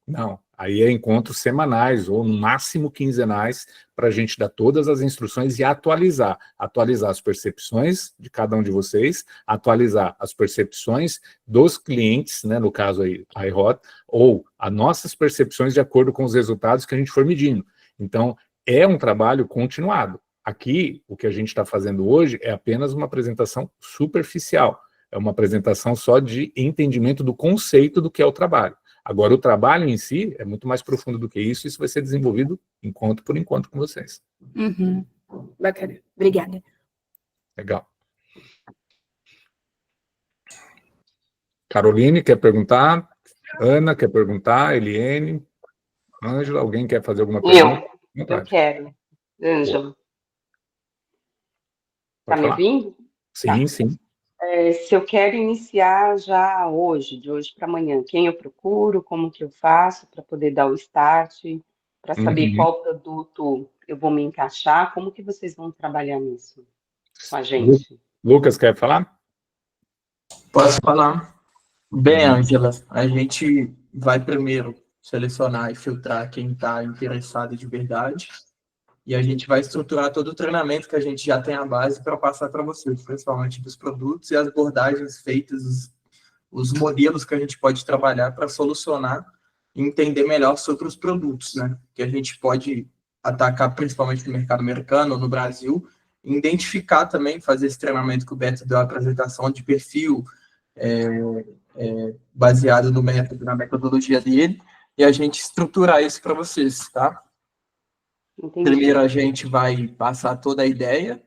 Não. Aí é encontros semanais ou no máximo quinzenais para a gente dar todas as instruções e atualizar as percepções de cada um de vocês, atualizar as percepções dos clientes, né, no caso aí, a iRod, ou as nossas percepções de acordo com os resultados que a gente for medindo. Então, é um trabalho continuado. Aqui, o que a gente está fazendo hoje é apenas uma apresentação superficial, é uma apresentação só de entendimento do conceito do que é o trabalho. Agora, o trabalho em si é muito mais profundo do que isso vai ser desenvolvido encontro por encontro com vocês. Uhum. Bacana, obrigada. Legal. Caroline quer perguntar? Ana quer perguntar? Eliene? Ângela, alguém quer fazer alguma pergunta? Eu quero. Ângela. Está me ouvindo? Sim, tá. Sim. Se eu quero iniciar já hoje, de hoje para amanhã, quem eu procuro, como que eu faço para poder dar o start, para saber qual produto eu vou me encaixar, como que vocês vão trabalhar nisso com a gente? Lucas, quer falar? Posso falar? Bem, Ângela, a gente vai primeiro selecionar e filtrar quem está interessado de verdade, e a gente vai estruturar todo o treinamento que a gente já tem a base para passar para vocês, principalmente dos produtos e as abordagens feitas, os modelos que a gente pode trabalhar para solucionar e entender melhor sobre os produtos, né? Que a gente pode atacar principalmente no mercado americano ou no Brasil, e identificar também, fazer esse treinamento que o Beto deu a apresentação de perfil, baseado no método, na metodologia dele, e a gente estruturar isso para vocês, tá? Entendi. Primeiro a gente vai passar toda a ideia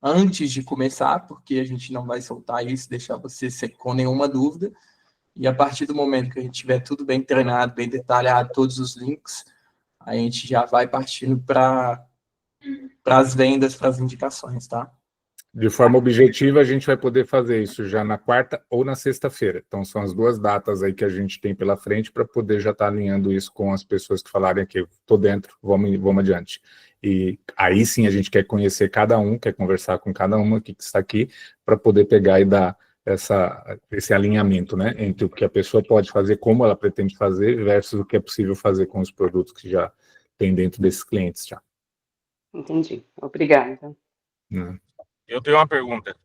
antes de começar, porque a gente não vai soltar isso, deixar você com nenhuma dúvida, e a partir do momento que a gente tiver tudo bem treinado, bem detalhado, todos os links, a gente já vai partindo para as vendas, para as indicações, tá? De forma objetiva, a gente vai poder fazer isso já na quarta ou na sexta-feira. Então, são as duas datas aí que a gente tem pela frente para poder já estar alinhando isso com as pessoas que falarem aqui, estou dentro, vamos adiante. E aí sim a gente quer conhecer cada um, quer conversar com cada uma que está aqui, para poder pegar e dar esse alinhamento, né, entre o que a pessoa pode fazer, como ela pretende fazer, versus o que é possível fazer com os produtos que já tem dentro desses clientes já. Entendi. Obrigada. Eu tenho uma pergunta,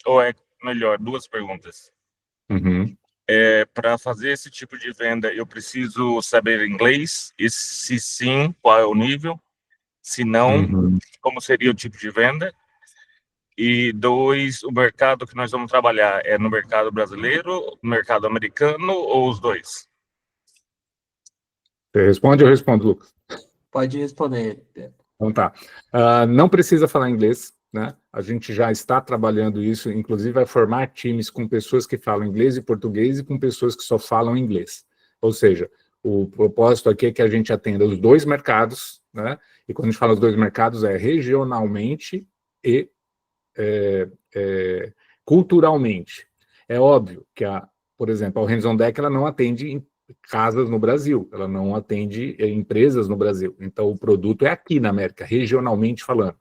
ou é melhor, duas perguntas. Uhum. Para fazer esse tipo de venda, eu preciso saber inglês? E se sim, qual é o nível? Se não, como seria o tipo de venda? E dois, o mercado que nós vamos trabalhar é no mercado brasileiro, no mercado americano ou os dois? Você responde ou eu respondo, Lucas? Pode responder. Então tá. Não precisa falar inglês, né? A gente já está trabalhando isso, inclusive vai formar times com pessoas que falam inglês e português e com pessoas que só falam inglês. Ou seja, o propósito aqui é que a gente atenda os dois mercados, né? E quando a gente fala os dois mercados é regionalmente e culturalmente. É óbvio que, por exemplo, a Hands on Deck ela não atende casas no Brasil, ela não atende empresas no Brasil. Então, o produto é aqui na América, regionalmente falando.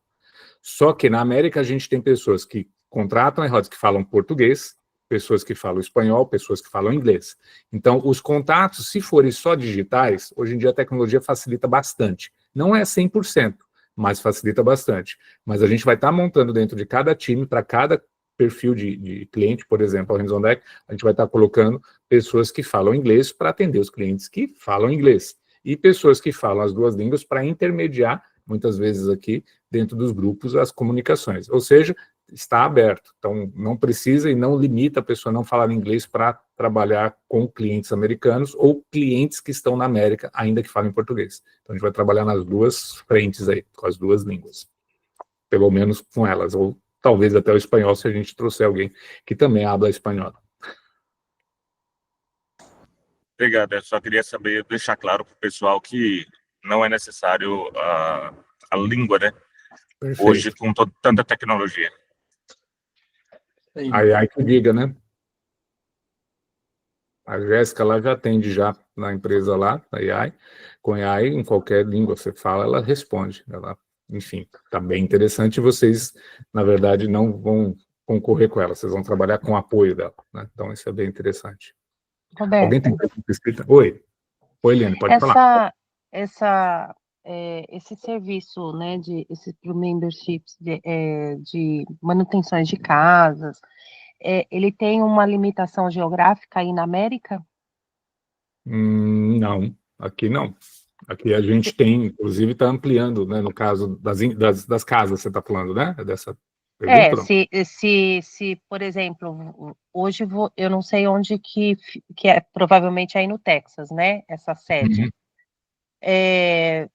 Só que na América a gente tem pessoas que contratam iHods que falam português, pessoas que falam espanhol, pessoas que falam inglês. Então, os contatos, se forem só digitais, hoje em dia a tecnologia facilita bastante. Não é 100%, mas facilita bastante. Mas a gente vai estar montando dentro de cada time, para cada perfil de cliente, por exemplo, a Hands on Deck, a gente vai estar colocando pessoas que falam inglês para atender os clientes que falam inglês. E pessoas que falam as duas línguas para intermediar, muitas vezes aqui, dentro dos grupos, as comunicações. Ou seja, está aberto. Então, não precisa e não limita a pessoa não falar inglês para trabalhar com clientes americanos ou clientes que estão na América, ainda que falem português. Então, a gente vai trabalhar nas duas frentes aí, com as duas línguas. Pelo menos com elas, ou talvez até o espanhol, se a gente trouxer alguém que também habla espanhol. Obrigado, eu só queria saber, deixar claro para o pessoal que não é necessário a língua, né? Perfeito. Hoje, com tanta tecnologia. Aí que diga, né? A Jéssica lá já atende já na empresa lá, a AI, com AI, em qualquer língua você fala, ela responde. Ela, enfim, está bem interessante. Vocês, na verdade, não vão concorrer com ela, vocês vão trabalhar com o apoio dela, né? Então, isso é bem interessante. Roberto, alguém tem pergunta escrita? Oi, Eliane, pode falar. Esse serviço, né, esse pro memberships de manutenções de casas, ele tem uma limitação geográfica aí na América? Não, aqui não. Aqui a gente tem, inclusive está ampliando, né, no caso das casas, você está falando, né? Dessa pergunta, não? Se, por exemplo, hoje eu não sei onde que é, provavelmente aí no Texas, né, essa sede. Uhum.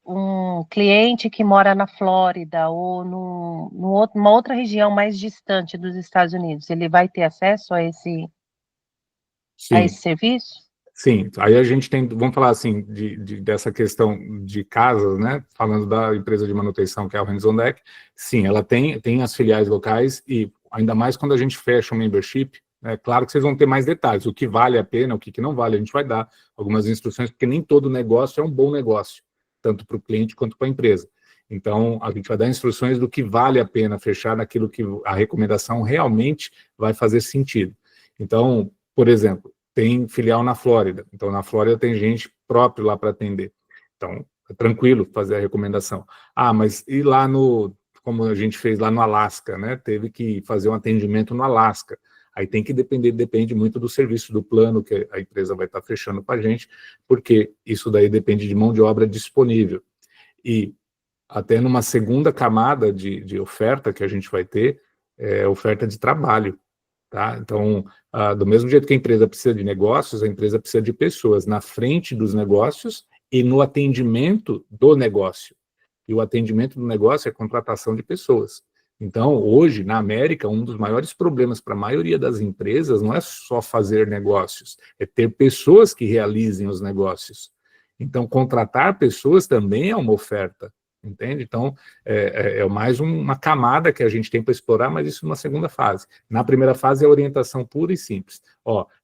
Um cliente que mora na Flórida ou numa outra região mais distante dos Estados Unidos, ele vai ter acesso a esse serviço? Sim, aí a gente tem, vamos falar assim, dessa questão de casas, né? Falando da empresa de manutenção, que é o Hands On Deck, sim, ela tem as filiais locais, e ainda mais quando a gente fecha o membership, é claro que vocês vão ter mais detalhes, o que vale a pena, o que não vale, a gente vai dar algumas instruções, porque nem todo negócio é um bom negócio, tanto para o cliente quanto para a empresa. Então, a gente vai dar instruções do que vale a pena fechar naquilo que a recomendação realmente vai fazer sentido. Então, por exemplo, tem filial na Flórida, então na Flórida tem gente própria lá para atender. Então, é tranquilo fazer a recomendação. Mas e lá como a gente fez lá no Alasca, né? Teve que fazer um atendimento no Alasca. Aí depende muito do serviço, do plano que a empresa vai estar fechando para a gente, porque isso daí depende de mão de obra disponível. E até numa segunda camada de oferta que a gente vai ter, é oferta de trabalho. Tá? Então, do mesmo jeito que a empresa precisa de negócios, a empresa precisa de pessoas na frente dos negócios e no atendimento do negócio. E o atendimento do negócio é a contratação de pessoas. Então, hoje, na América, um dos maiores problemas para a maioria das empresas não é só fazer negócios, é ter pessoas que realizem os negócios. Então, contratar pessoas também é uma oferta, entende? Então, é mais uma camada que a gente tem para explorar, mas isso numa segunda fase. Na primeira fase é orientação pura e simples.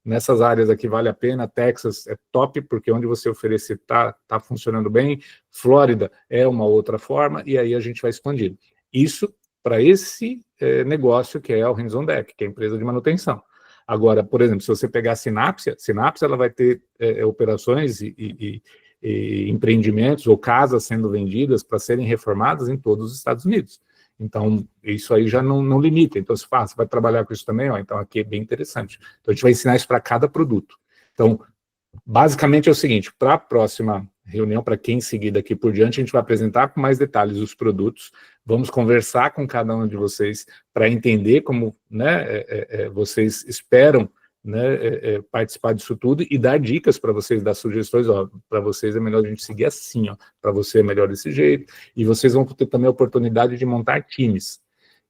Nessas áreas aqui vale a pena, Texas é top, porque onde você oferecer tá funcionando bem, Flórida é uma outra forma, e aí a gente vai expandindo. Isso para esse negócio que é o Hands On Deck, que é a empresa de manutenção. Agora, por exemplo, se você pegar a Sinapse ela vai ter operações e empreendimentos ou casas sendo vendidas para serem reformadas em todos os Estados Unidos. Então, isso aí já não limita. Então, você vai trabalhar com isso também, então aqui é bem interessante. Então, a gente vai ensinar isso para cada produto. Então, basicamente é o seguinte, para a próxima reunião, para quem seguir daqui por diante, a gente vai apresentar com mais detalhes os produtos, vamos conversar com cada um de vocês para entender como, né, vocês esperam, né, participar disso tudo e dar dicas para vocês, dar sugestões, para vocês é melhor a gente seguir assim, para você é melhor desse jeito, e vocês vão ter também a oportunidade de montar times.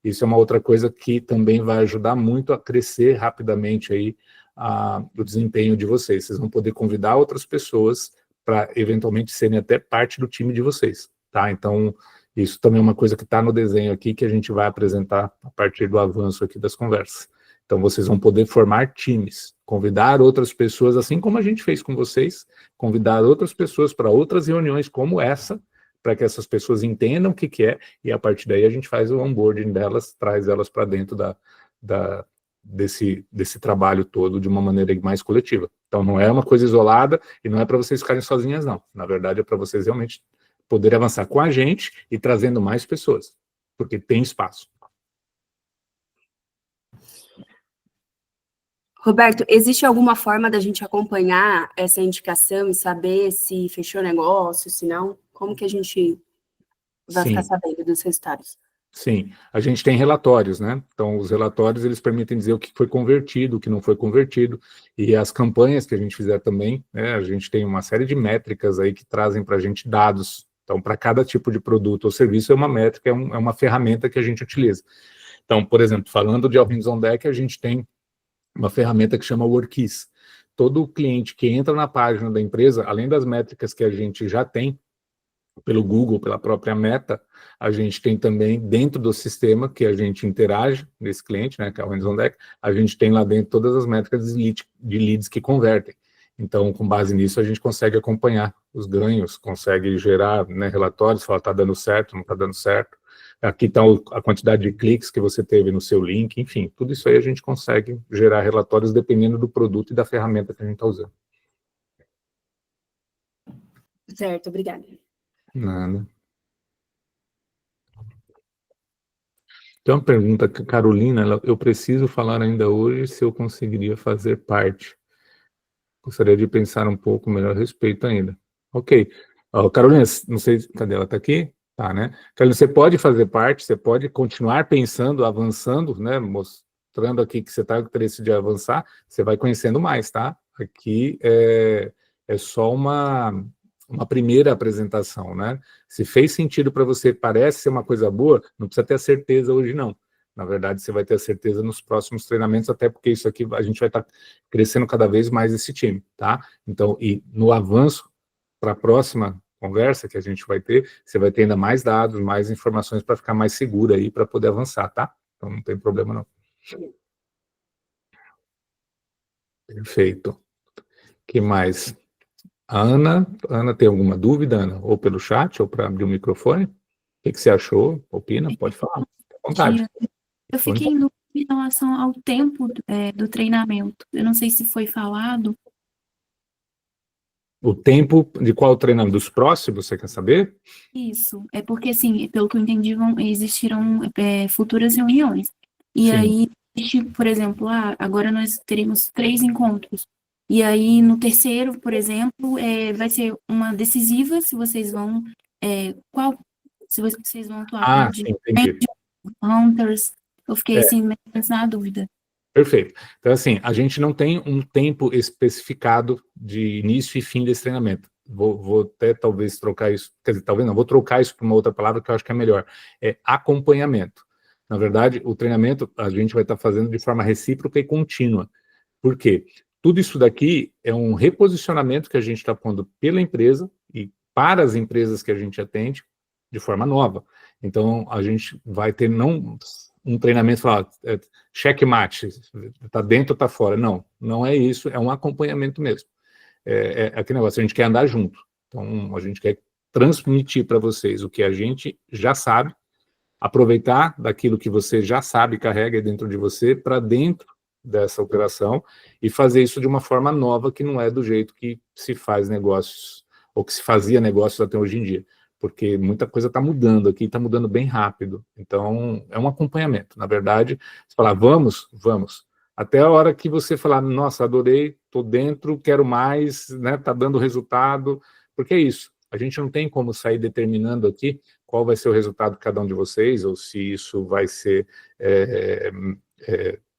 Isso é uma outra coisa que também vai ajudar muito a crescer rapidamente aí o desempenho de vocês. Vocês vão poder convidar outras pessoas para eventualmente serem até parte do time de vocês, tá? Então, isso também é uma coisa que está no desenho aqui, que a gente vai apresentar a partir do avanço aqui das conversas. Então, vocês vão poder formar times, convidar outras pessoas, assim como a gente fez com vocês, convidar outras pessoas para outras reuniões como essa, para que essas pessoas entendam o que é, e a partir daí a gente faz o onboarding delas, traz elas para dentro desse trabalho todo de uma maneira mais coletiva. Então, não é uma coisa isolada e não é para vocês ficarem sozinhas, não. Na verdade, é para vocês realmente poderem avançar com a gente e trazendo mais pessoas, porque tem espaço. Roberto, existe alguma forma da gente acompanhar essa indicação e saber se fechou o negócio, se não? Como que a gente vai ficar sabendo dos resultados? Sim, a gente tem relatórios, né? Então, os relatórios, eles permitem dizer o que foi convertido, o que não foi convertido, e as campanhas que a gente fizer também, né? A gente tem uma série de métricas aí que trazem para a gente dados. Então, para cada tipo de produto ou serviço, é uma métrica, é uma ferramenta que a gente utiliza. Então, por exemplo, falando de Hands On Deck, a gente tem uma ferramenta que chama Workies. Todo cliente que entra na página da empresa, além das métricas que a gente já tem, pelo Google, pela própria Meta, a gente tem também dentro do sistema que a gente interage nesse cliente, né, que é o Hands On Deck, a gente tem lá dentro todas as métricas de leads que convertem. Então, com base nisso, a gente consegue acompanhar os ganhos, consegue gerar, né, relatórios, falar está dando certo, não está dando certo. Aqui está a quantidade de cliques que você teve no seu link, enfim, tudo isso aí a gente consegue gerar relatórios dependendo do produto e da ferramenta que a gente está usando. Certo, obrigada. Nada. Tem uma pergunta que a Carolina, eu preciso falar ainda hoje se eu conseguiria fazer parte. Gostaria de pensar um pouco melhor a respeito ainda. Ok. Carolina, não sei, cadê ela? Está aqui? Tá, né? Carolina, você pode fazer parte, você pode continuar pensando, avançando, né? Mostrando aqui que você está com interesse de avançar, você vai conhecendo mais, tá? Aqui é só uma primeira apresentação, né? Se fez sentido para você, parece ser uma coisa boa, não precisa ter a certeza hoje, não. Na verdade, você vai ter a certeza nos próximos treinamentos, até porque isso aqui a gente vai estar crescendo cada vez mais esse time, tá? Então, e no avanço para a próxima conversa que a gente vai ter, você vai ter ainda mais dados, mais informações para ficar mais seguro aí, para poder avançar, tá? Então não tem problema não. Perfeito. Que mais? A Ana tem alguma dúvida, Ana? Ou pelo chat, ou para abrir o microfone? O que você achou? Opina? Pode falar. À vontade. Eu fiquei em dúvida em relação ao tempo do treinamento. Eu não sei se foi falado. O tempo de qual treinamento? Dos próximos, você quer saber? Isso. É porque, assim, pelo que eu entendi, existirão futuras reuniões. E Sim. aí, por exemplo, agora nós teremos 3 encontros. E aí, no terceiro, por exemplo, vai ser uma decisiva, se vocês vão... se vocês vão atuar Sim, entendi. Hunters. Eu fiquei, assim, na dúvida. Perfeito. Então, assim, a gente não tem um tempo especificado de início e fim desse treinamento. Vou até talvez trocar isso, quer dizer, talvez não, vou trocar isso por uma outra palavra que eu acho que é melhor. É acompanhamento. Na verdade, o treinamento a gente vai estar fazendo de forma recíproca e contínua. Por quê? Tudo isso daqui é um reposicionamento que a gente está pondo pela empresa e para as empresas que a gente atende de forma nova. Então, a gente vai ter não um treinamento, falar, checkmate, está dentro ou está fora. Não, não é isso, é um acompanhamento mesmo. É aquele negócio, a gente quer andar junto. Então, a gente quer transmitir para vocês o que a gente já sabe, aproveitar daquilo que você já sabe, carrega dentro de você, para dentro dessa operação, e fazer isso de uma forma nova, que não é do jeito que se faz negócios, ou que se fazia negócios até hoje em dia. Porque muita coisa está mudando aqui, está mudando bem rápido. Então, é um acompanhamento. Na verdade, você falar, vamos. Até a hora que você falar, nossa, adorei, estou dentro, quero mais, né, está dando resultado. Porque é isso. A gente não tem como sair determinando aqui qual vai ser o resultado de cada um de vocês, ou se isso vai ser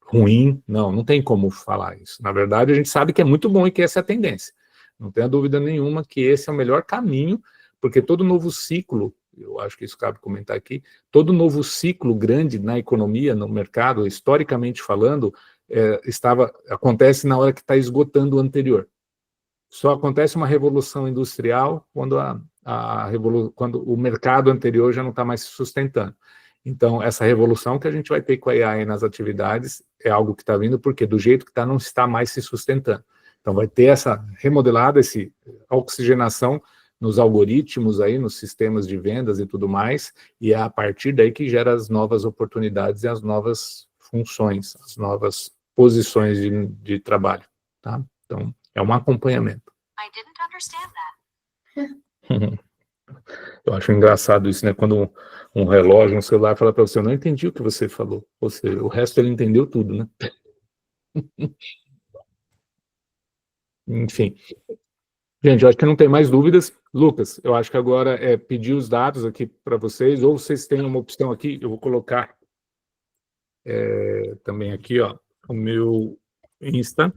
ruim. Não tem como falar isso. Na verdade, a gente sabe que é muito bom e que essa é a tendência. Não tenha dúvida nenhuma que esse é o melhor caminho, porque todo novo ciclo, eu acho que isso cabe comentar aqui, todo novo ciclo grande na economia, no mercado, historicamente falando, acontece na hora que está esgotando o anterior. Só acontece uma revolução industrial quando, quando o mercado anterior já não está mais se sustentando. Então, essa revolução que a gente vai ter com a AI nas atividades é algo que está vindo, porque do jeito que está, não está mais se sustentando. Então, vai ter essa remodelada, essa oxigenação nos algoritmos aí, nos sistemas de vendas e tudo mais, e é a partir daí que gera as novas oportunidades e as novas funções, as novas posições de trabalho, tá? Então, é um acompanhamento. I didn't understand that. Eu acho engraçado isso, né? Quando um relógio, um celular fala para você, eu não entendi o que você falou, ou seja, o resto ele entendeu tudo, né? Enfim. Gente, eu acho que não tem mais dúvidas. Lucas, eu acho que agora é pedir os dados aqui para vocês, ou vocês têm uma opção aqui, eu vou colocar também aqui, ó, o meu Insta,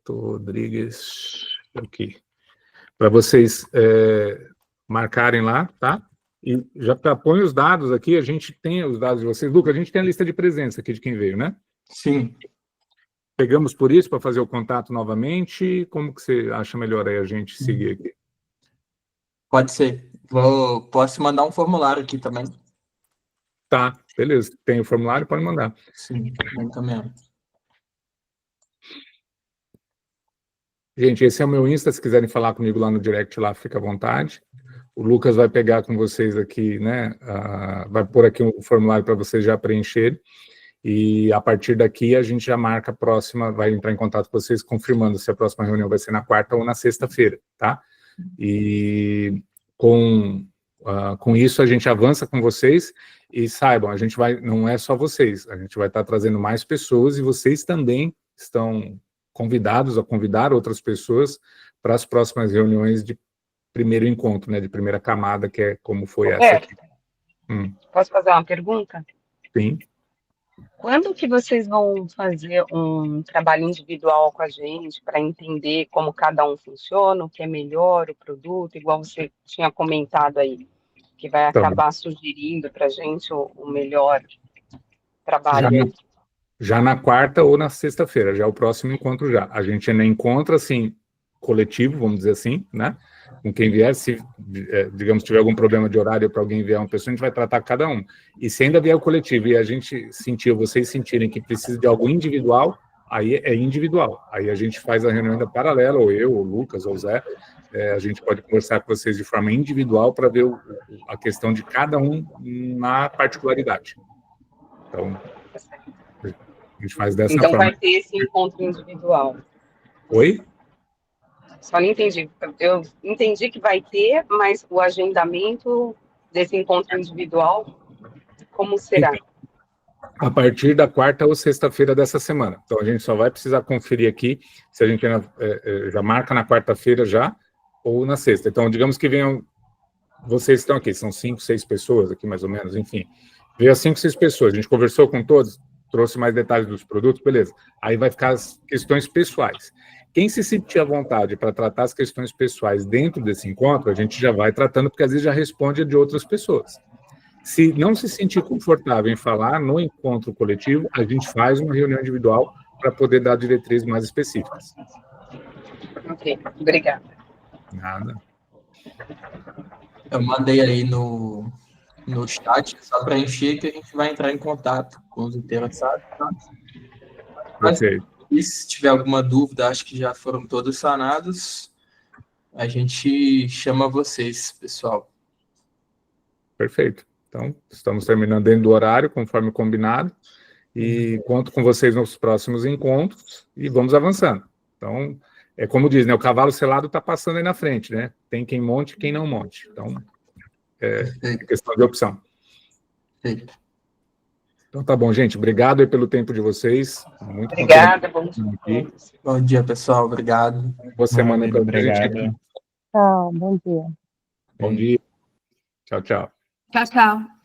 Rodrigues, aqui, para vocês marcarem lá, tá? E já põe os dados aqui, a gente tem os dados de vocês. Lucas, a gente tem a lista de presença aqui de quem veio, né? Sim. Pegamos por isso para fazer o contato novamente? Como que você acha melhor aí a gente seguir aqui? Pode ser. Posso mandar um formulário aqui também. Tá, beleza. Tem o formulário, pode mandar. Sim, também. Gente, esse é o meu Insta, se quiserem falar comigo lá no direct, lá fica à vontade. O Lucas vai pegar com vocês aqui, né? Vai pôr aqui um formulário para vocês já preencherem. E a partir daqui a gente já marca a próxima, vai entrar em contato com vocês, confirmando se a próxima reunião vai ser na quarta ou na sexta-feira, tá? E com isso a gente avança com vocês e saibam, a gente vai, não é só vocês, a gente vai estar trazendo mais pessoas e vocês também estão convidados a convidar outras pessoas para as próximas reuniões de primeiro encontro, né, de primeira camada, que é como foi essa aqui. Posso fazer uma pergunta? Sim. Quando que vocês vão fazer um trabalho individual com a gente para entender como cada um funciona, o que é melhor, o produto, igual você tinha comentado aí, que vai Então, acabar sugerindo para a gente o melhor trabalho? Já na quarta ou na sexta-feira, já é o próximo encontro já. A gente ainda encontra, assim, coletivo, vamos dizer assim, né? Com quem vier, se, digamos, tiver algum problema de horário para alguém enviar uma pessoa, a gente vai tratar cada um. E se ainda vier o coletivo e a gente sentir, vocês sentirem que precisa de algo individual, aí é individual. Aí a gente faz a reunião ainda paralela, ou eu, ou o Lucas, ou o Zé, a gente pode conversar com vocês de forma individual para ver a questão de cada um na particularidade. Então, a gente faz dessa Então forma. vai ter esse encontro individual. Oi? Só não entendi. Eu entendi que vai ter, mas o agendamento desse encontro individual, como será? Então, a partir da quarta ou sexta-feira dessa semana. Então, a gente só vai precisar conferir aqui se a gente já marca na quarta-feira já ou na sexta. Então, digamos que venham... Vocês estão aqui, são 5, 6 pessoas aqui, mais ou menos, enfim. Veio as 5, 6 pessoas, a gente conversou com todos, trouxe mais detalhes dos produtos, beleza. Aí vai ficar as questões pessoais. Quem se sentir à vontade para tratar as questões pessoais dentro desse encontro, a gente já vai tratando, porque às vezes já responde de outras pessoas. Se não se sentir confortável em falar no encontro coletivo, a gente faz uma reunião individual para poder dar diretrizes mais específicas. Ok, obrigada. Nada. Eu mandei aí no chat, só preencher que a gente vai entrar em contato com os interessados. Tá? Perfeito. E se tiver alguma dúvida, acho que já foram todos sanados, a gente chama vocês, pessoal. Perfeito. Então, estamos terminando dentro do horário, conforme combinado, e conto com vocês nos próximos encontros, e vamos avançando. Então, é como diz, né, o cavalo selado está passando aí na frente, né? Tem quem monte e quem não monte. Então, é questão de opção. Perfeito. Então, tá bom, gente. Obrigado aí pelo tempo de vocês. Muito Obrigada, bom dia. aqui. Bom dia, pessoal. Obrigado. Boa semana para Obrigado. gente. Tchau, bom dia. Bom dia. Tchau, tchau. Tchau, tchau.